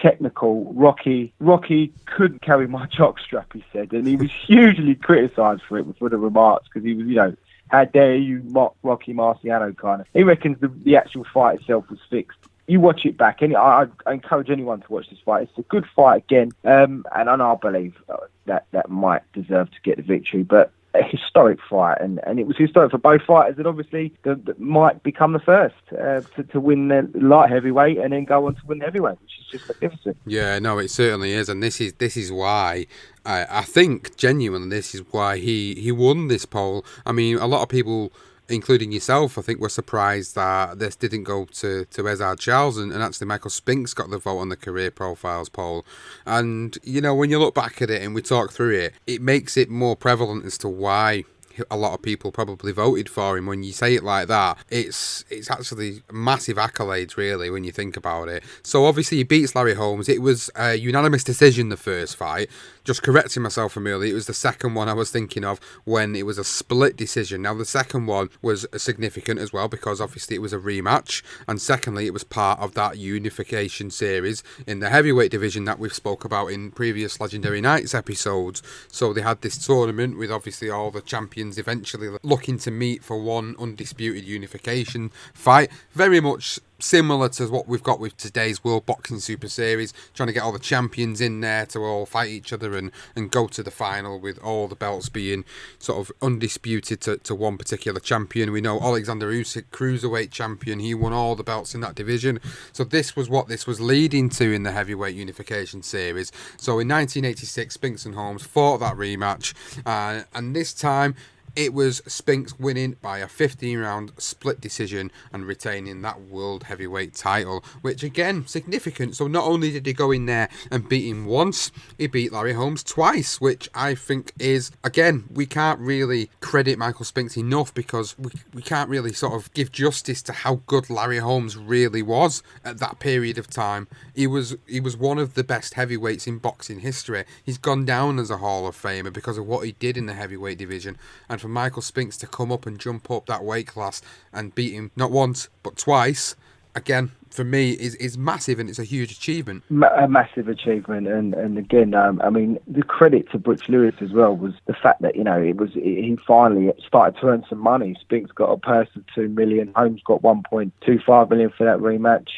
technical, Rocky couldn't carry my jockstrap," he said, and he was hugely criticised for the remarks, because he was, how dare you mock Rocky Marciano kind of. He reckons the actual fight itself was fixed. You watch it back, and I encourage anyone to watch this fight. It's a good fight again, and I believe that Mike deserved to get the victory, but a historic fight, and it was historic for both fighters, and obviously that might become the first to win the light heavyweight and then go on to win the heavyweight, which is just magnificent. Yeah, no, it certainly is, and this is why I think genuinely this is why he won this poll. I mean, a lot of people, including yourself, I think, were surprised that this didn't go to Ezard Charles, and actually Michael Spinks got the vote on the career profiles poll. And, you know, when you look back at it and we talk through it, it makes it more prevalent as to why a lot of people probably voted for him. When you say it like that, it's actually massive accolades, really, when you think about it. So obviously he beats Larry Holmes. It was a unanimous decision, the first fight. Just correcting myself from earlier, it was the second one I was thinking of when it was a split decision. Now the second one was significant as well because obviously it was a rematch, and secondly it was part of that unification series in the heavyweight division that we've spoke about in previous Legendary Nights episodes. So they had this tournament with obviously all the champions eventually looking to meet for one undisputed unification fight, very much similar to what we've got with today's World Boxing Super Series, trying to get all the champions in there to all fight each other and go to the final with all the belts being sort of undisputed to one particular champion. We know Alexander Usyk, cruiserweight champion, he won all the belts in that division. So this was what this was leading to in the heavyweight unification series. So in 1986, Spinks and Holmes fought that rematch, and this time it was Spinks winning by a 15-round split decision and retaining that world heavyweight title, which again, significant. So not only did he go in there and beat him once, he beat Larry Holmes twice, which I think is, again, we can't really credit Michael Spinks enough because we can't really sort of give justice to how good Larry Holmes really was at that period of time. He was one of the best heavyweights in boxing history. He's gone down as a Hall of Famer because of what he did in the heavyweight division, and for Michael Spinks to come up and jump up that weight class and beat him not once but twice, again, for me is massive, and it's a huge achievement. A massive achievement, and again, I mean, the credit to Butch Lewis as well was the fact that, you know, he finally started to earn some money. Spinks got a purse of $2 million, Holmes got $1.25 million for that rematch,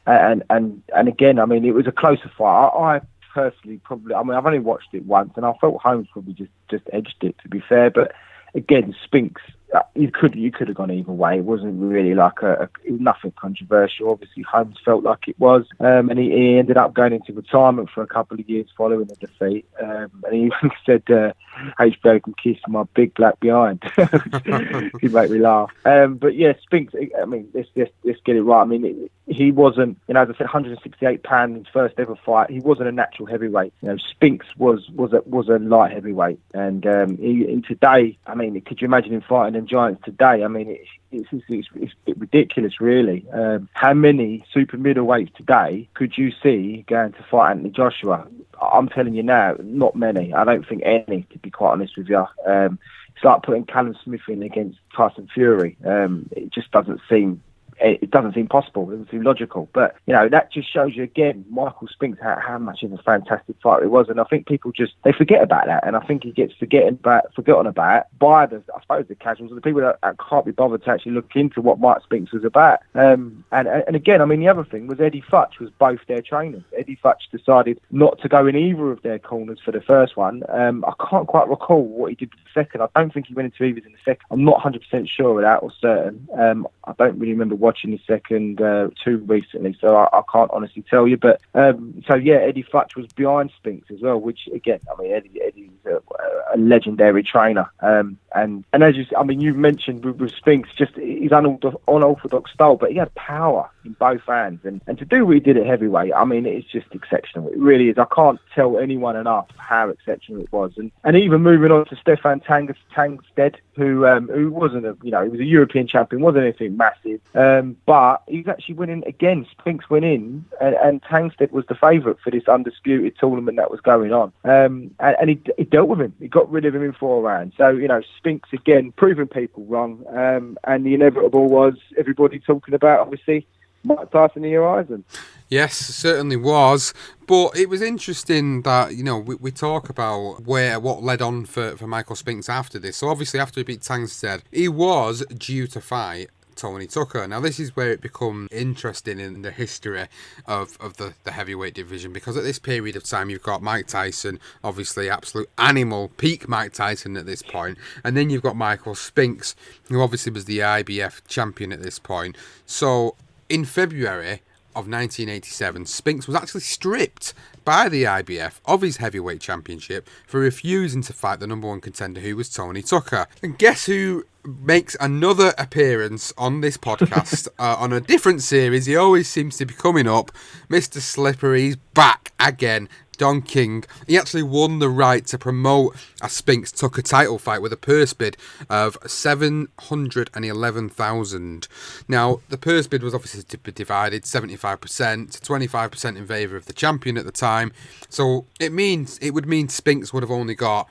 and again, I mean, it was a closer fight. I personally probably, I mean, I've only watched it once, and I felt Holmes probably just edged it, to be fair, but again, Spinks, you could have gone either way. It wasn't really like it was nothing controversial. Obviously, Holmes felt like it was, and he ended up going into retirement for a couple of years following the defeat. And he even said, "HBO can kiss my big black behind." He made me laugh. But yeah, Spinks. I mean, let's get it right. I mean, he wasn't, you know, as I said, 168 pounds in his first ever fight. He wasn't a natural heavyweight. You know, Spinks was a light heavyweight, and he today, I mean, could you imagine him fighting them giants today? I mean, it's ridiculous, really. How many super middleweights today could you see going to fight Anthony Joshua? I'm telling you now, not many. I don't think any, to be quite honest with you. It's like putting Callum Smith in against Tyson Fury. It just doesn't seem possible. It doesn't seem logical. But, you know, that just shows you again, Michael Spinks, how much of a fantastic fighter it was. And I think people they forget about that. And I think he gets forgotten about by the casuals, the people that can't be bothered to actually look into what Mike Spinks was about. And again, I mean, the other thing was Eddie Futch was both their trainers. Eddie Futch decided not to go in either of their corners for the first one. I can't quite recall what he did for the second. I don't think he went into either in the second. I'm not 100% sure of that or certain. I don't really remember watching the second too recently, so I can't honestly tell you. But so yeah, Eddie Futch was behind Spinks as well, which again, I mean, Eddie's a legendary trainer. And as you mentioned with Spinks, just his unorthodox style, but he had power in both hands, and to do what he did at heavyweight, I mean, it's just exceptional. It really is. I can't tell anyone enough how exceptional it was. And even moving on to Stefan Tangstedt, who wasn't he was a European champion, wasn't anything massive, but he was actually winning again. Spinks went in, and Tangstedt was the favourite for this undisputed tournament that was going on, and he dealt with him. He got rid of him in 4 rounds. So, you know, Spinks again proving people wrong, and the inevitable was everybody talking about, obviously, Mike Tyson in your horizon. Yes, certainly was. But it was interesting that, you know, we talk about what led on for Michael Spinks after this. So obviously after he beat Tangstedt, he was due to fight Tony Tucker. Now, this is where it becomes interesting in the history of the heavyweight division, because at this period of time, you've got Mike Tyson, obviously absolute animal, peak Mike Tyson at this point, and then you've got Michael Spinks, who obviously was the IBF champion at this point. So, in February of 1987, Spinks was actually stripped by the IBF of his heavyweight championship for refusing to fight the number one contender, who was Tony Tucker. And guess who makes another appearance on this podcast on a different series? He always seems to be coming up. Mr. Slippery's back again. Don King. He actually won the right to promote a Spinks Tucker title fight with a purse bid of $711,000. Now, the purse bid was obviously divided 75% to 25% in favour of the champion at the time. So it would mean Spinks would have only got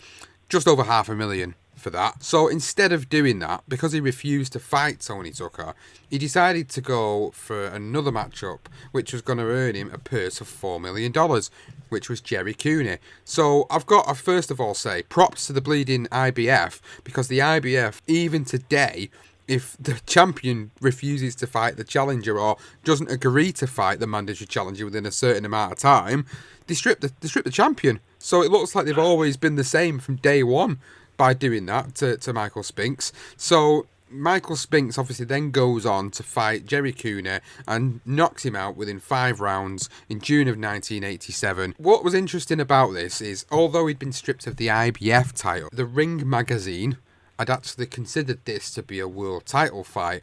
just over $500,000 for that. So instead of doing that, because he refused to fight Tony Tucker, he decided to go for another matchup, which was going to earn him a purse of $4 million, which was Jerry Cooney. So I've got to first of all say props to the bleeding IBF, because the IBF, even today, if the champion refuses to fight the challenger or doesn't agree to fight the mandatory challenger within a certain amount of time, they strip the champion. So it looks like they've always been the same from day one by doing that to Michael Spinks. So Michael Spinks obviously then goes on to fight Jerry Cooney and knocks him out within 5 rounds in June of 1987. What was interesting about this is, although he'd been stripped of the IBF title, the Ring magazine had actually considered this to be a world title fight.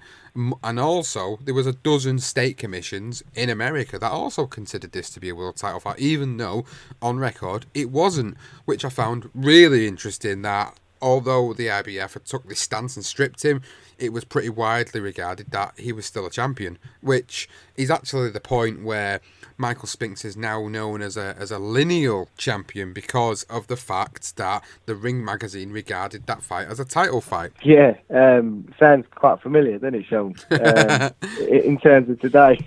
And also, there was a dozen state commissions in America that also considered this to be a world title fight, even though, on record, it wasn't. Which I found really interesting, that although the IBF had took this stance and stripped him, it was pretty widely regarded that he was still a champion, which is actually the point where Michael Spinks is now known as a lineal champion, because of the fact that the Ring magazine regarded that fight as a title fight. Yeah, sounds quite familiar, doesn't it, Sean? In terms of today.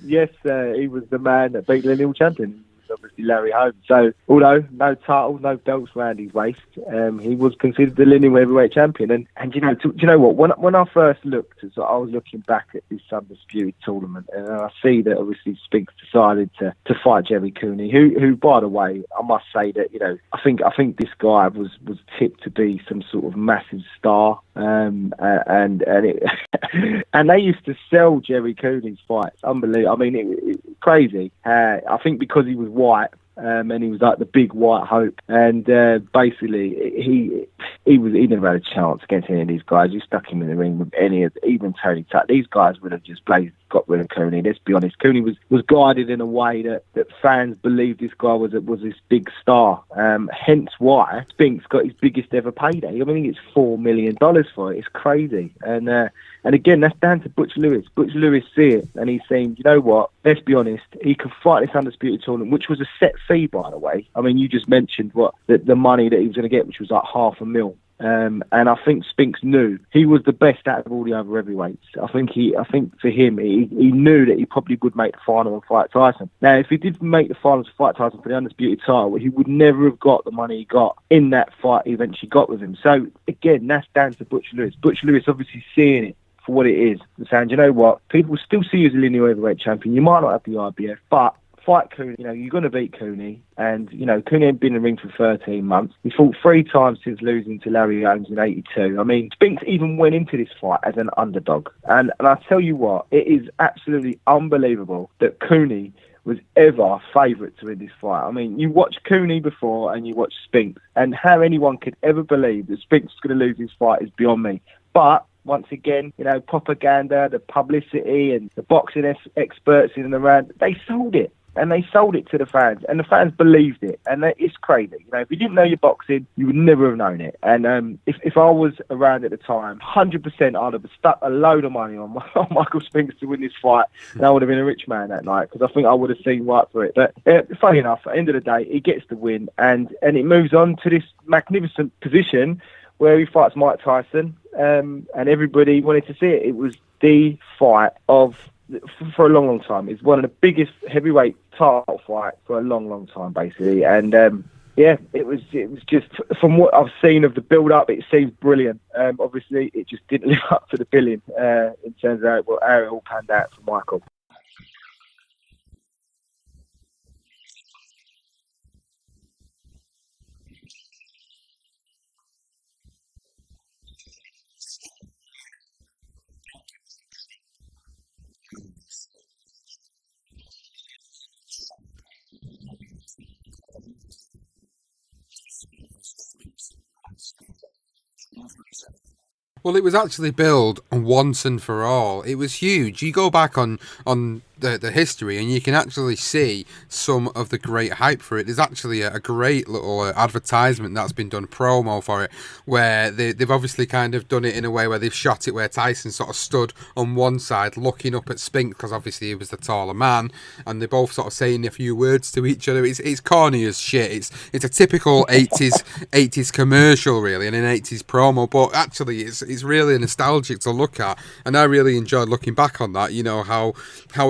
Yes, he was the man that beat lineal champion. Obviously Larry Holmes. So, although no titles, no belts round his waist, he was considered the lineal heavyweight champion. And do you know what? When I first looked, so I was looking back at this undisputed tournament, and I see that obviously Spinks decided to fight Jerry Cooney, who by the way, I must say that I think this guy was tipped to be some sort of massive star. And they used to sell Jerry Cooney's fights. Unbelievable. I mean, it crazy. I think because he was white, and he was like the big white hope, and basically he never had a chance against any of these guys. You stuck him in the ring with even Tony Tucker. These guys would have just got rid of Cooney. Let's be honest, Cooney was guided in a way that fans believed this guy was this big star. Hence why Spinks got his biggest ever payday. I mean, it's $4 million for it. It's crazy. And again, that's down to Butch Lewis. Butch Lewis see it, and he's saying, you know what, let's be honest, he could fight this undisputed tournament, which was a set fee, by the way. I mean, you just mentioned the money that he was going to get, which was like $500,000. And I think Spinks knew he was the best out of all the other heavyweights. I think for him, he knew that he probably would make the final and fight Tyson. Now, if he did make the finals and fight Tyson for the undisputed title, he would never have got the money he got in that fight he eventually got with him. So again, that's down to Butch Lewis. Butch Lewis obviously seeing it for what it is, and saying, you know what, people will still see you as a lineal heavyweight champion. You might not have the IBF, but fight Cooney. You're going to beat Cooney, and Cooney ain't been in the ring for 13 months. He fought 3 times since losing to Larry Holmes in '82. I mean, Spinks even went into this fight as an underdog, and I tell you what, it is absolutely unbelievable that Cooney was ever favourite to win this fight. I mean, you watch Cooney before and you watch Spinks, and how anyone could ever believe that Spinks was going to lose this fight is beyond me. But once again, propaganda, the publicity, and the boxing experts in and around, they sold it. And they sold it to the fans, and the fans believed it, and it's crazy. If you didn't know your boxing, you would never have known it. And if I was around at the time, 100% I'd have stuck a load of money on Michael Spinks to win this fight, and I would have been a rich man that night, because I think I would have seen right for it. But funny enough, at the end of the day, he gets the win, and it moves on to this magnificent position where he fights Mike Tyson, and everybody wanted to see it. It was the fight for a long, long time. It's one of the biggest heavyweight title fights for a long, long time, basically. And Yeah, it was just, from what I've seen of the build-up, it seemed brilliant. Obviously, it just didn't live up to the billing in terms of how it all panned out for Michael. Well, it was actually billed once and for all. It was huge. You go back on the history and you can actually see some of the great hype for it. There's actually a great little advertisement that's been done, promo for it, where they've obviously kind of done it in a way where they've shot it where Tyson sort of stood on one side looking up at Spinks, because obviously he was the taller man, and they're both sort of saying a few words to each other. It's corny as shit. It's a typical 80s commercial, really, and an 80s promo, but actually it's really nostalgic to look at, and I really enjoyed looking back on that. You know, how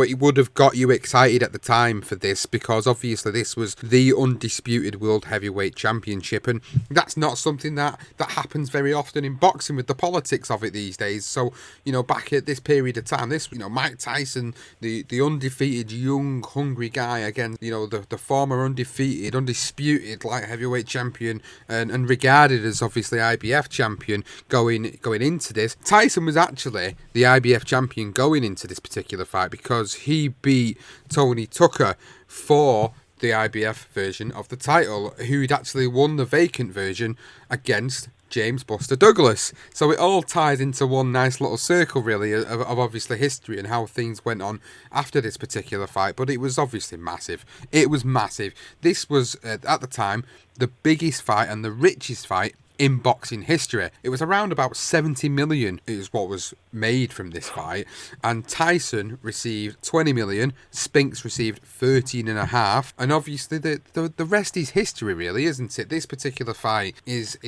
it would have got you excited at the time for this, because obviously this was the undisputed World Heavyweight Championship, and that's not something that happens very often in boxing with the politics of it these days. So, you know, back at this period of time, this, you know, Mike Tyson, the undefeated young hungry guy against, you know, the former undisputed light heavyweight champion and regarded as obviously IBF champion going into this. Tyson was actually the IBF champion going into this particular fight because he beat Tony Tucker for the IBF version of the title, who'd actually won the vacant version against James Buster Douglas. So it all ties into one nice little circle, really, of obviously history and how things went on after this particular fight. But it was obviously massive. It was massive. This was, at the time, the biggest fight and the richest fight in boxing history. It was around about 70 million is what was made from this fight, and Tyson received 20 million, Spinks received 13.5, and obviously the rest is history, really, isn't it? This particular fight is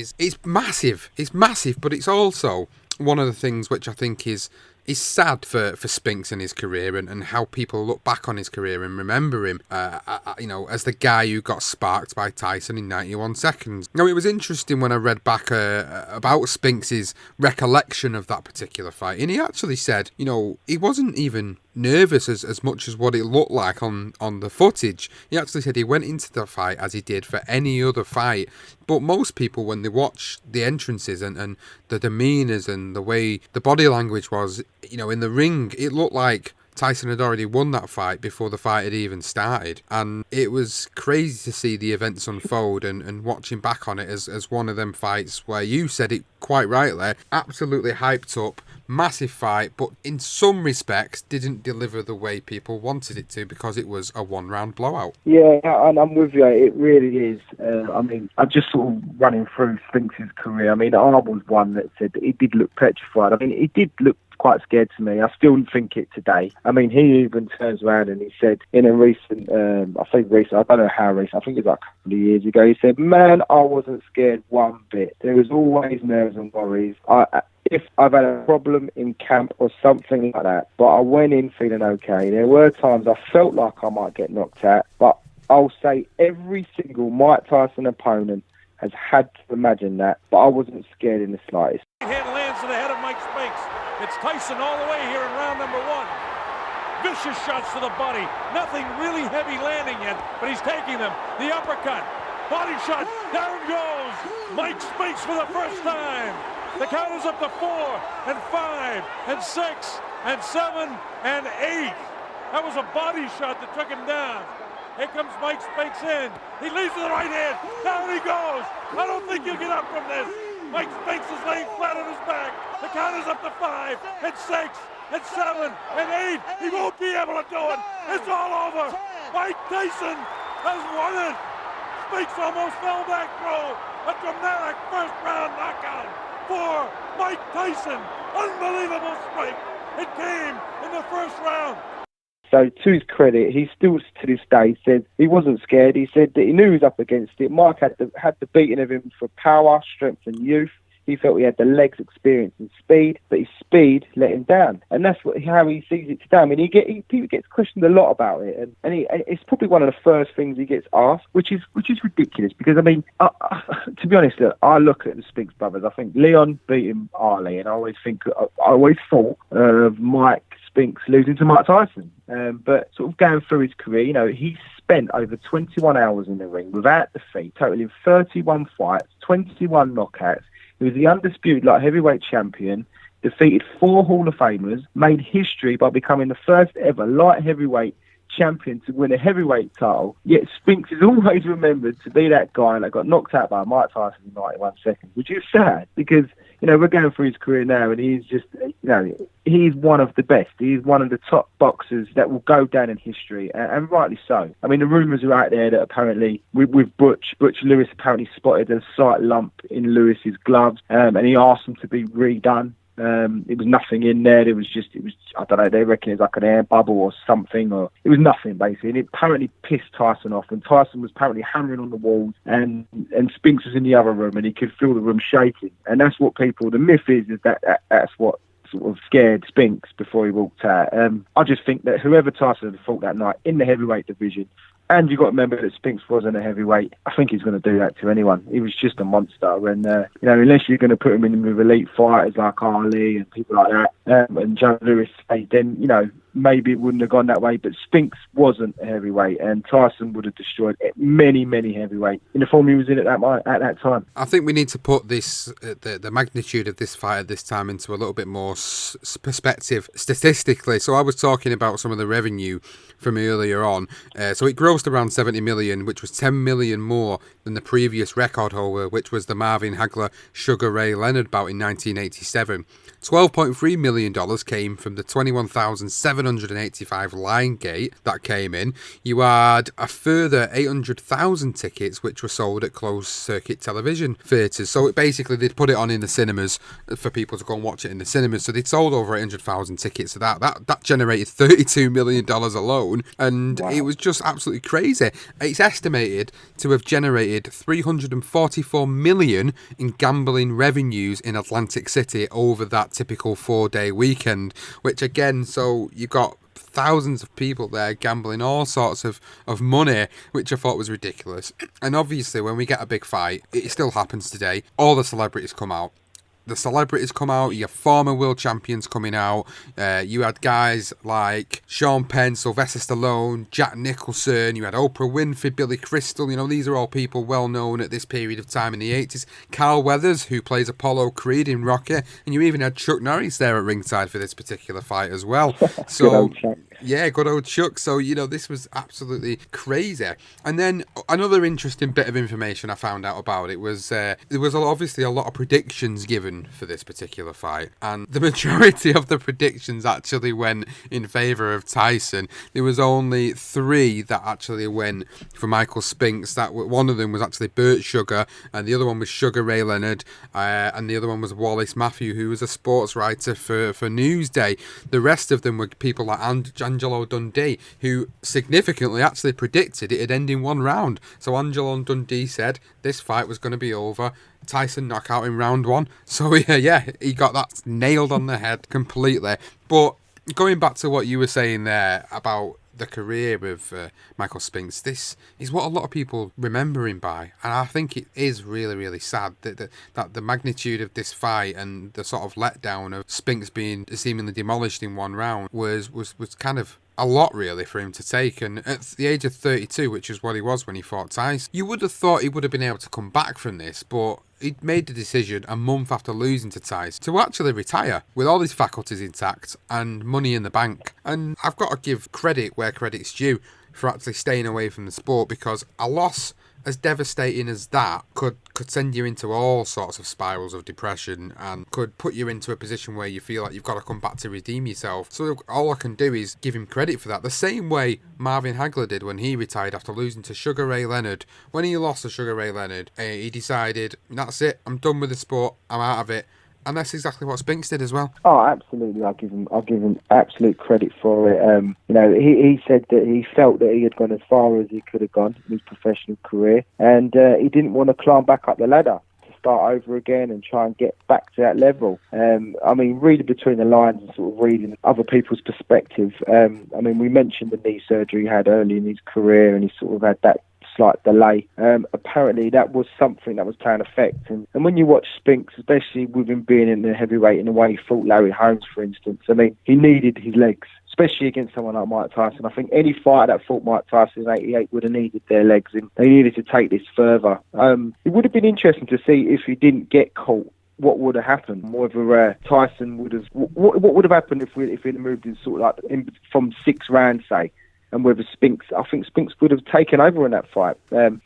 massive. It's massive, but it's also one of the things which I think is sad for Spinks and his career, and how people look back on his career and remember him, you know, as the guy who got sparked by Tyson in 91 seconds. Now, it was interesting when I read back about Spinks' recollection of that particular fight, and he actually said, you know, he wasn't even nervous as much as what it looked like on the footage. He actually said he went into the fight as he did for any other fight, but most people, when they watch the entrances and the demeanours and the way the body language was, you know, in the ring, it looked like Tyson had already won that fight before the fight had even started. And it was crazy to see the events unfold and watching back on it as one of them fights where you said it quite rightly, absolutely hyped up, massive fight, but in some respects didn't deliver the way people wanted it to because it was a one-round blowout. Yeah, and I'm with you. It really is. I mean, I'm just sort of running through Spinks' career. I mean, I was one that said that he did look petrified. I mean, he did look quite scared to me. I still think it today. I mean, he even turns around and he said in a recent, I don't know how recent, I think it was like a couple of years ago, he said, man, I wasn't scared one bit. There was always nerves and worries. If I've had a problem in camp or something like that, but I went in feeling okay. There were times I felt like I might get knocked out, but I'll say every single Mike Tyson opponent has had to imagine that, but I wasn't scared in the slightest. Hand lands to the head of Mike Spinks. It's Tyson all the way here in round number one. Vicious shots to the body. Nothing really heavy landing yet, but he's taking them. The uppercut. Body shot. Down goes Mike Spinks for the first time. The count is up to 4 and 5 and 6 and 7 and 8. That was a body shot that took him down. Here comes Mike Spinks in. He leads to the right hand. Down he goes. I don't think he'll get up from this. Mike Spinks is laying flat on his back. The count is up to 5 and 6 and 7 and 8. He won't be able to do it. It's all over. Mike Tyson has won it. Spinks almost fell back through a dramatic first round knockout for Mike Tyson. Unbelievable strike. It came in the first round. So to his credit, he still to this day said he wasn't scared. He said that he knew he was up against it. Mike had the beating of him for power, strength and youth. He felt he had the legs, experience and speed, but his speed let him down. And that's how he sees it today. I mean, he gets questioned a lot about it, and it's probably one of the first things he gets asked, which is ridiculous, because, I mean, to be honest, I look at the Spinks brothers. I think Leon beating Ali, and I always thought of Mike Spinks losing to Mike Tyson. But sort of going through his career, you know, he spent over 21 hours in the ring without defeat, totaling 31 fights, 21 knockouts. He was the undisputed light heavyweight champion, defeated 4 Hall of Famers, made history by becoming the first ever light heavyweight champion to win a heavyweight title. Yet Spinks is always remembered to be that guy that got knocked out by Mike Tyson in 91 seconds, which is sad, because, you know, we're going through his career now, and he's just, you know, he's one of the best. He's one of the top boxers that will go down in history, and rightly so. I mean, the rumours are out there that apparently with Butch Lewis apparently spotted a slight lump in Lewis's gloves, and he asked him to be redone. It was nothing in there. It was I don't know, they reckon it's like an air bubble or something, or it was nothing basically. And it apparently pissed Tyson off, and Tyson was apparently hammering on the walls, and Spinks was in the other room, and he could feel the room shaking. And that's what the myth is that's what sort of scared Spinks before he walked out. I just think that whoever Tyson had fought that night in the heavyweight division, and you've got to remember that Spinks wasn't a heavyweight, I think he's going to do that to anyone. He was just a monster. And, you know, unless you're going to put him in with elite fighters like Ali and people like that, and Joe Lewis, then, you know, maybe it wouldn't have gone that way. But Spinks wasn't a heavyweight, and Tyson would have destroyed many, many heavyweights in the form he was in at that time. I think we need to put this the magnitude of this fight at this time into a little bit more perspective statistically. So I was talking about some of the revenue from earlier on. So it grossed around 70 million, which was 10 million more than the previous record holder, which was the Marvin Hagler Sugar Ray Leonard bout in 1987. $12.3 million came from the 21,785 line gate that came in. You had a further 800,000 tickets which were sold at closed circuit television theatres. So basically they'd put it on in the cinemas for people to go and watch it in the cinemas. So they'd sold over 800,000 tickets. So that generated $32 million alone. And It was just absolutely crazy. It's estimated to have generated $344 million in gambling revenues in Atlantic City over that typical 4-day weekend, which again, so you got thousands of people there gambling all sorts of money, which I thought was ridiculous. And obviously when we get a big fight, it still happens today, all the celebrities come out. You have former world champions coming out. You had guys like Sean Penn, Sylvester Stallone, Jack Nicholson. You had Oprah Winfrey, Billy Crystal. You know, these are all people well known at this period of time in the 80s. Carl Weathers, who plays Apollo Creed in Rocky. And you even had Chuck Norris there at ringside for this particular fight as well. So, yeah, good old Chuck. So, you know, this was absolutely crazy. And then another interesting bit of information I found out about it was there was obviously a lot of predictions given for this particular fight, and the majority of the predictions actually went in favour of Tyson. There was only 3 that actually went for Michael Spinks. That one of them was actually Burt Sugar, and the other one was Sugar Ray Leonard, and the other one was Wallace Matthew, who was a sports writer for Newsday. The rest of them were people like Angelo Dundee, who significantly actually predicted it'd end in 1 round. So Angelo Dundee said this fight was going to be over, Tyson knockout in round 1. So yeah, he got that nailed on the head completely. But going back to what you were saying there about the career of Michael Spinks, this is what a lot of people remember him by, and I think it is really, really sad that the magnitude of this fight and the sort of letdown of Spinks being seemingly demolished in 1 round was kind of a lot really for him to take. And at the age of 32, which is what he was when he fought Tyson, you would have thought he would have been able to come back from this, but he'd made the decision a month after losing to Tyson to actually retire with all his faculties intact and money in the bank. And I've got to give credit where credit's due for actually staying away from the sport, because a loss as devastating as that could send you into all sorts of spirals of depression and could put you into a position where you feel like you've got to come back to redeem yourself. So all I can do is give him credit for that. The same way Marvin Hagler did when he retired after losing to Sugar Ray Leonard. When he lost to Sugar Ray Leonard, he decided, that's it, I'm done with the sport, I'm out of it. And that's exactly what Spinks did as well. Oh, absolutely. I'll give him absolute credit for it. You know, he said that he felt that he had gone as far as he could have gone in his professional career, and he didn't want to climb back up the ladder to start over again and try and get back to that level. I mean, reading between the lines and sort of reading other people's perspective. I mean, we mentioned the knee surgery he had early in his career, and he sort of had that slight delay. Apparently that was something that was playing effect, and when you watch Spinks, especially with him being in the heavyweight in the way he fought Larry Holmes, for instance, I mean, he needed his legs, especially against someone like Mike Tyson. I think any fighter that fought Mike Tyson in '88 would have needed their legs, and they needed to take this further. It would have been interesting to see if he didn't get caught, what would have happened. Whether Tyson would have, what would have happened if we'd have moved in sort of like from 6 rounds, say, and whether Spinks, I think Spinks would have taken over in that fight.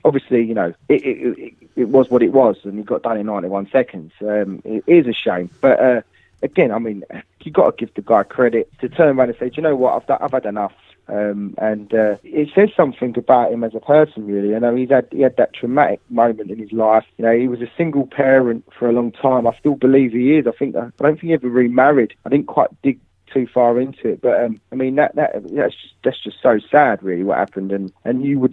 Obviously, you know, it was what it was, and he got done in 91 seconds. It is a shame, but again, I mean, you got to give the guy credit to turn around and say, do you know what, I've had enough. And it says something about him as a person, really. I know he had that traumatic moment in his life. You know, he was a single parent for a long time. I still believe he is. I don't think he ever remarried. I didn't quite dig too far into it, but I mean that's just so sad, really, what happened, and you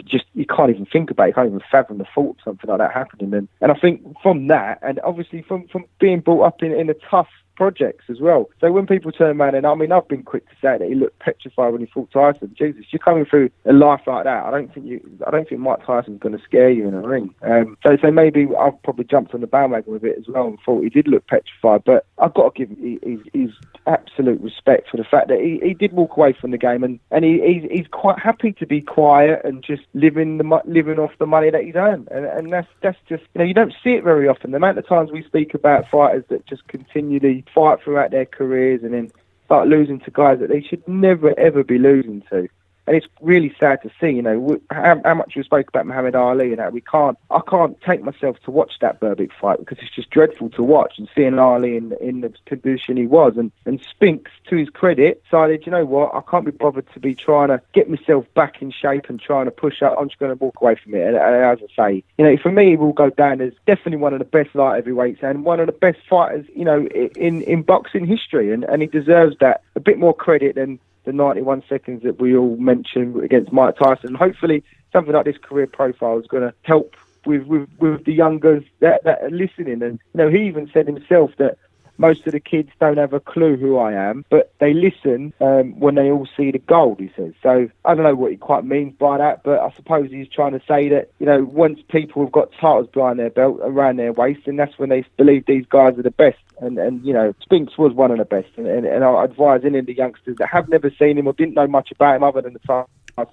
can't even think about it, you can't even fathom the thought of something like that happening, and I think from that, and obviously from being brought up in a tough projects as well. So when people turn around, and I mean, I've been quick to say that he looked petrified when he fought Tyson. Jesus, you're coming through a life like that. I don't think Mike Tyson's going to scare you in a ring. So maybe I've probably jumped on the bandwagon with it as well and thought he did look petrified. But I've got to give him his absolute respect for the fact that he did walk away from the game, and he's quite happy to be quiet and just living off the money that he's earned. And that's just, you know, you don't see it very often. The amount of times we speak about fighters that just continually fight throughout their careers and then start losing to guys that they should never ever be losing to, and it's really sad to see. You know how much we spoke about Muhammad Ali, and that I can't take myself to watch that Berbick fight because it's just dreadful to watch, and seeing Ali in the condition he was, and Spinks, to his credit, decided, you know what, I can't be bothered to be trying to get myself back in shape and trying to push up. I'm just going to walk away from it. And as I say, you know, for me, he will go down as definitely one of the best light heavyweights and one of the best fighters, you know, in boxing history, and he deserves that a bit more credit than the 91 seconds that we all mentioned against Mike Tyson. Hopefully something like this career profile is going to help with the youngers that are listening. And, you know, he even said himself that most of the kids don't have a clue who I am, but they listen when they all see the gold, he says. So I don't know what he quite means by that, but I suppose he's trying to say that, you know, once people have got titles behind their belt, around their waist, and that's when they believe these guys are the best. And you know, Spinks was one of the best. And I advise any of the youngsters that have never seen him or didn't know much about him other than the time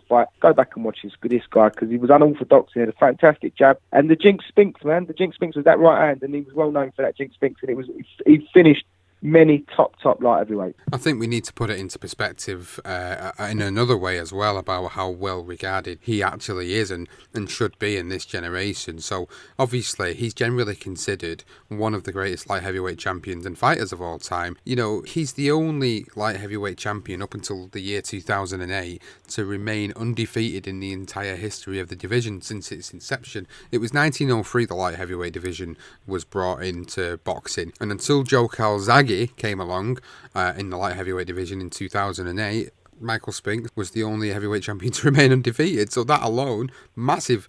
fight, go back and watch this guy, because he was unorthodox. He had a fantastic jab, and the Jinx Spinks, man, the Jinx Spinks was that right hand, and he was well known for that Jinx Spinks, and he finished many top light heavyweights. I think we need to put it into perspective in another way as well about how well regarded he actually is and should be in this generation. So obviously he's generally considered one of the greatest light heavyweight champions and fighters of all time. You know, he's the only light heavyweight champion up until the year 2008 to remain undefeated in the entire history of the division since its inception. It was 1903 the light heavyweight division was brought into boxing, and until Joe Calzaghe came along in the light heavyweight division in 2008, Michael Spinks was the only heavyweight champion to remain undefeated. So that alone, massive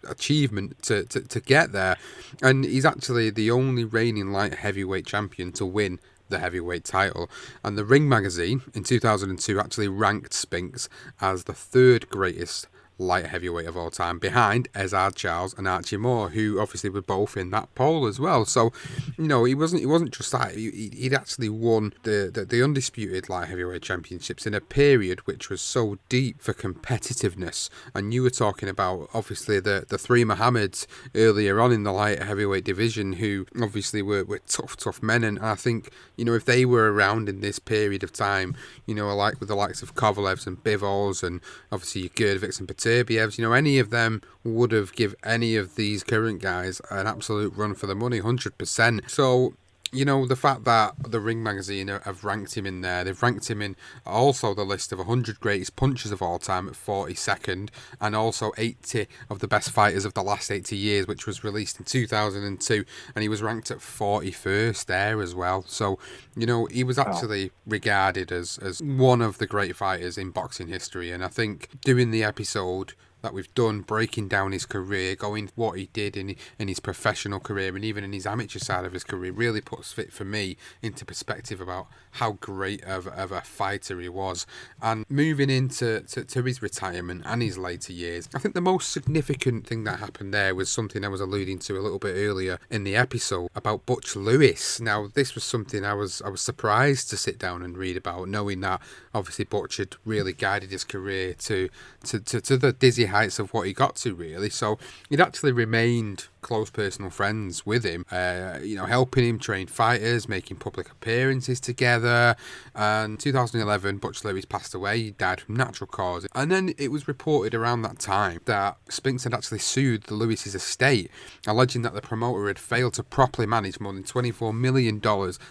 achievement to get there. And he's actually the only reigning light heavyweight champion to win the heavyweight title. And the Ring magazine in 2002 actually ranked Spinks as the 3rd greatest light heavyweight of all time, behind Ezard Charles and Archie Moore, who obviously were both in that poll as well. So, you know, he wasn't just that. He'd actually won the undisputed light heavyweight championships in a period which was so deep for competitiveness. And you were talking about obviously the 3 Mohammeds earlier on in the light heavyweight division, who obviously were tough men. And I think, you know, if they were around in this period of time, you know, like with the likes of Kovalevs and Bivol and obviously your Gerdviks and Terbievs, you know, any of them would have give any of these current guys an absolute run for the money, 100%. So, you know, the fact that the Ring magazine have ranked him in there, they've ranked him in also the list of 100 greatest punchers of all time at 42nd, and also 80 of the best fighters of the last 80 years, which was released in 2002, and he was ranked at 41st there as well. So, you know, he was actually regarded as one of the great fighters in boxing history. And I think doing the episode that we've done, breaking down his career, going what he did in his professional career and even in his amateur side of his career, really puts it for me into perspective about how great of a fighter he was. And moving into to his retirement and his later years, I think the most significant thing that happened there was something I was alluding to a little bit earlier in the episode about Butch Lewis. Now, this was something I was surprised to sit down and read about, knowing that obviously Butch had really guided his career to the dizzy heights of what he got to, really. So he'd actually remained close personal friends with him, helping him train fighters, making public appearances together. And 2011, Butch Lewis passed away. He died from natural causes. And then it was reported around that time that Spinks had actually sued the Lewis's estate, alleging that the promoter had failed to properly manage more than $24 million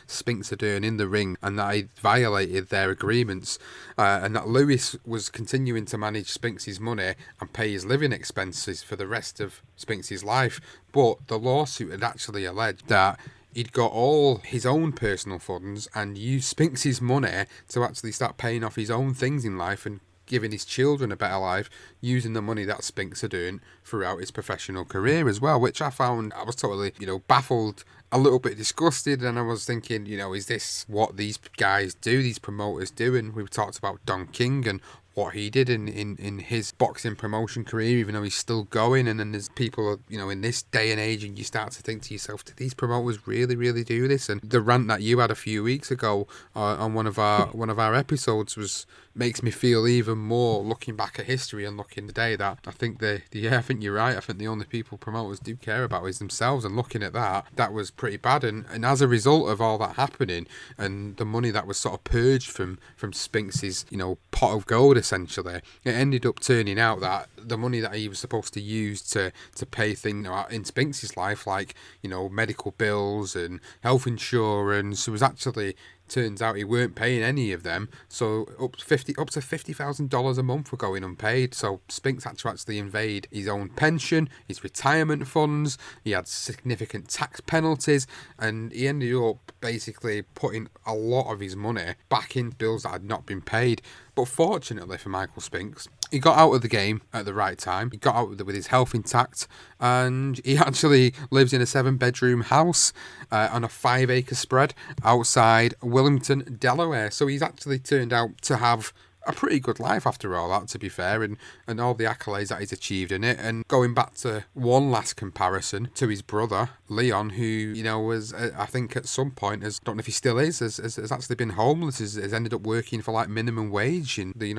Spinks had earned in the ring, and that he violated their agreements, and that Lewis was continuing to manage Spinks' money and pay his living expenses for the rest of Spinks' life. But the lawsuit had actually alleged that he'd got all his own personal funds and used Spinks' money to actually start paying off his own things in life and giving his children a better life, using the money that Spinks had earned throughout his professional career as well, which I was totally, baffled, a little bit disgusted, and I was thinking, is this what these guys do, these promoters do? And we talked about Don King and what he did in his boxing promotion career, even though he's still going. And then there's people, in this day and age, and you start to think to yourself, do these promoters really do this? And the rant that you had a few weeks ago on one of our episodes makes me feel even more, looking back at history and looking today, that I think I think you're right. I think the only people promoters do care about is themselves. And looking at that was pretty bad. And as a result of all that happening and the money that was sort of purged from Spinks' pot of gold, essentially, it ended up turning out that the money that he was supposed to use to pay things in Spinks' life, like medical bills and health insurance, was actually, turns out he weren't paying any of them. So up to $50,000 a month were going unpaid. So Spinks had to actually invade his own pension, his retirement funds. He had significant tax penalties, and he ended up basically putting a lot of his money back in bills that had not been paid. But fortunately for Michael Spinks, he got out of the game at the right time. He got out with his health intact, and he actually lives in a 7-bedroom house on a 5-acre spread outside Wilmington, Delaware. So he's actually turned out to have a pretty good life after all that, to be fair, and all the accolades that he's achieved in it. And going back to one last comparison to his brother Leon, who was I think at some point, don't know if he still is, has actually been homeless, has ended up working for like minimum wage in the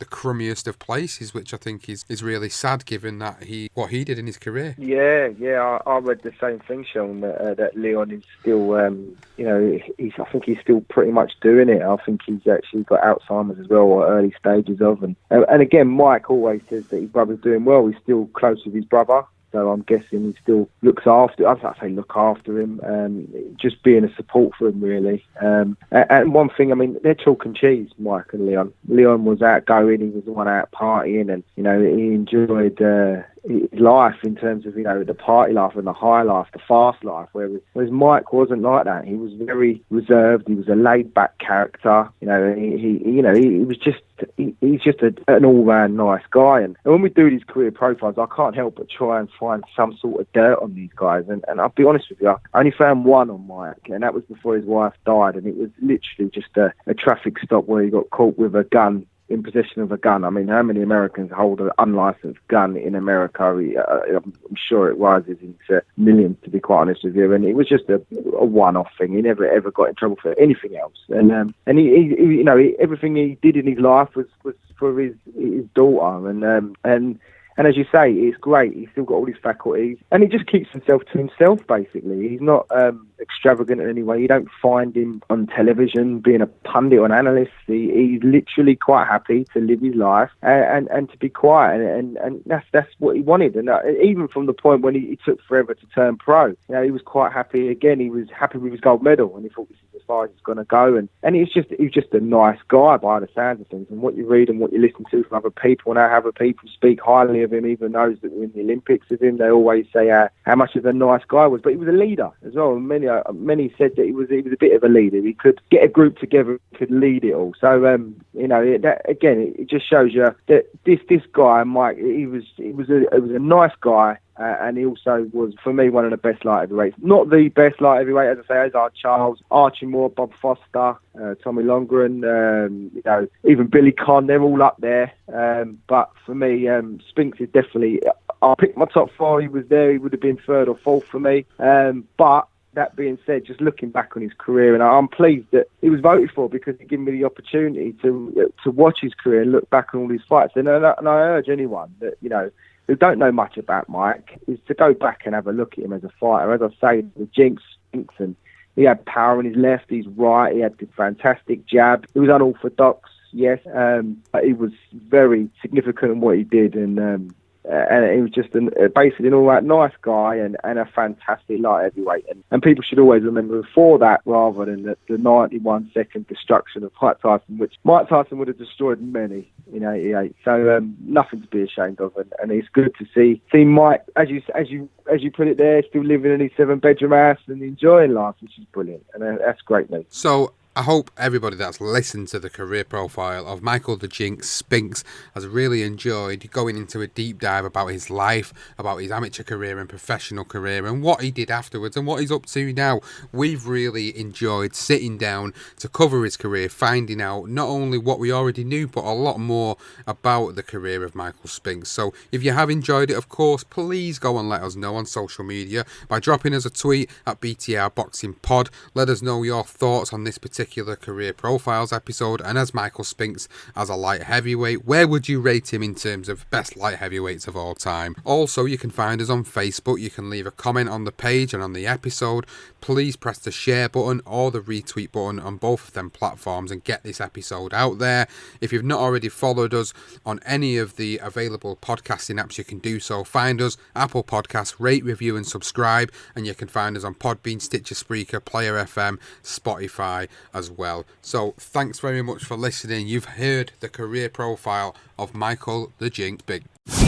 crummiest of places, which I think is really sad, given that what he did in his career. Yeah, I read the same thing, Sean, that Leon is still I think he's still pretty much doing it. I think he's actually got Alzheimer's as well, or early stages of, and again, Mike always says that his brother's doing well. He's still close with his brother, so I'm guessing he still looks after. I say look after him, just being a support for him, really. And one thing, I mean, they're chalk and cheese, Mike and Leon. Leon was outgoing, he was the one out partying, and he enjoyed his life in terms of the party life and the high life, the fast life. Whereas Mike wasn't like that. He was very reserved. He was a laid back character. He's just an all round nice guy. And when we do these career profiles, I can't help but try and find some sort of dirt on these guys. And I'll be honest with you, I only found one on Mike, and that was before his wife died. And it was literally just a traffic stop where he got caught with a gun, in possession of a gun. I mean, how many Americans hold an unlicensed gun in America? I'm sure it rises into millions, to be quite honest with you. And it was just a one-off thing. He never ever got in trouble for anything else. And he everything he did in his life was for his daughter. And as you say, it's great. He's still got all his faculties, and he just keeps himself to himself, basically. He's not extravagant in any way. You don't find him on television being a pundit or an analyst. He's literally quite happy to live his life and to be quiet, and that's what he wanted. And even from the point when he took forever to turn pro, he was quite happy. Again, he was happy with his gold medal, and he thought this is as far as it's going to go. And he's just a nice guy by the sounds of things. And what you read and what you listen to from other people, and how other people speak highly of him, even those that were in the Olympics with him, they always say how much of a nice guy he was. But he was a leader as well. Many said that he was a bit of a leader. He could get a group together, could lead it all. So it just shows you that this guy, Mike, he was a nice guy. And he also was, for me, one of the best light heavyweights. Not the best light heavyweight, as I say, as are Charles, Archie Moore, Bob Foster, Tommy Longren, even Billy Conn. They're all up there. But for me, Spinks is definitely. I'll pick my top 4. He was there. He would have been 3rd or 4th for me. But that being said, just looking back on his career, and I'm pleased that he was voted for because it gave me the opportunity to watch his career and look back on all his fights. And I urge anyone that who don't know much about Mike, is to go back and have a look at him as a fighter. As I say, the jinx, and he had power in his left, his right, he had the fantastic jab. He was unorthodox, yes, but he was very significant in what he did, and he was just basically an all-right nice guy and a fantastic light heavyweight. And people should always remember for that rather than the 91-second destruction of Mike Tyson, which Mike Tyson would have destroyed many in '88. So nothing to be ashamed of, and it's good to see Mike, as you put it there, still living in his 7-bedroom house and enjoying life, which is brilliant, and that's great news. So I hope everybody that's listened to the career profile of Michael the Jinx Spinks has really enjoyed going into a deep dive about his life, about his amateur career and professional career, and what he did afterwards and what he's up to now. We've really enjoyed sitting down to cover his career, finding out not only what we already knew, but a lot more about the career of Michael Spinks. So if you have enjoyed it, of course, please go and let us know on social media by dropping us a tweet at BTR Boxing Pod. Let us know your thoughts on this particular career profiles episode, and as Michael Spinks as a light heavyweight, where would you rate him in terms of best light heavyweights of all time? Also, you can find us on Facebook. You can leave a comment on the page and on the episode. Please press the share button or the retweet button on both of them platforms and get this episode out there. If you've not already followed us on any of the available podcasting apps, you can do so. Find us Apple Podcasts, rate, review and subscribe, and you can find us on Podbean, Stitcher, Spreaker, Player FM, Spotify as well. So thanks very much for listening. You've heard the career profile of Michael the Jinx Spinks.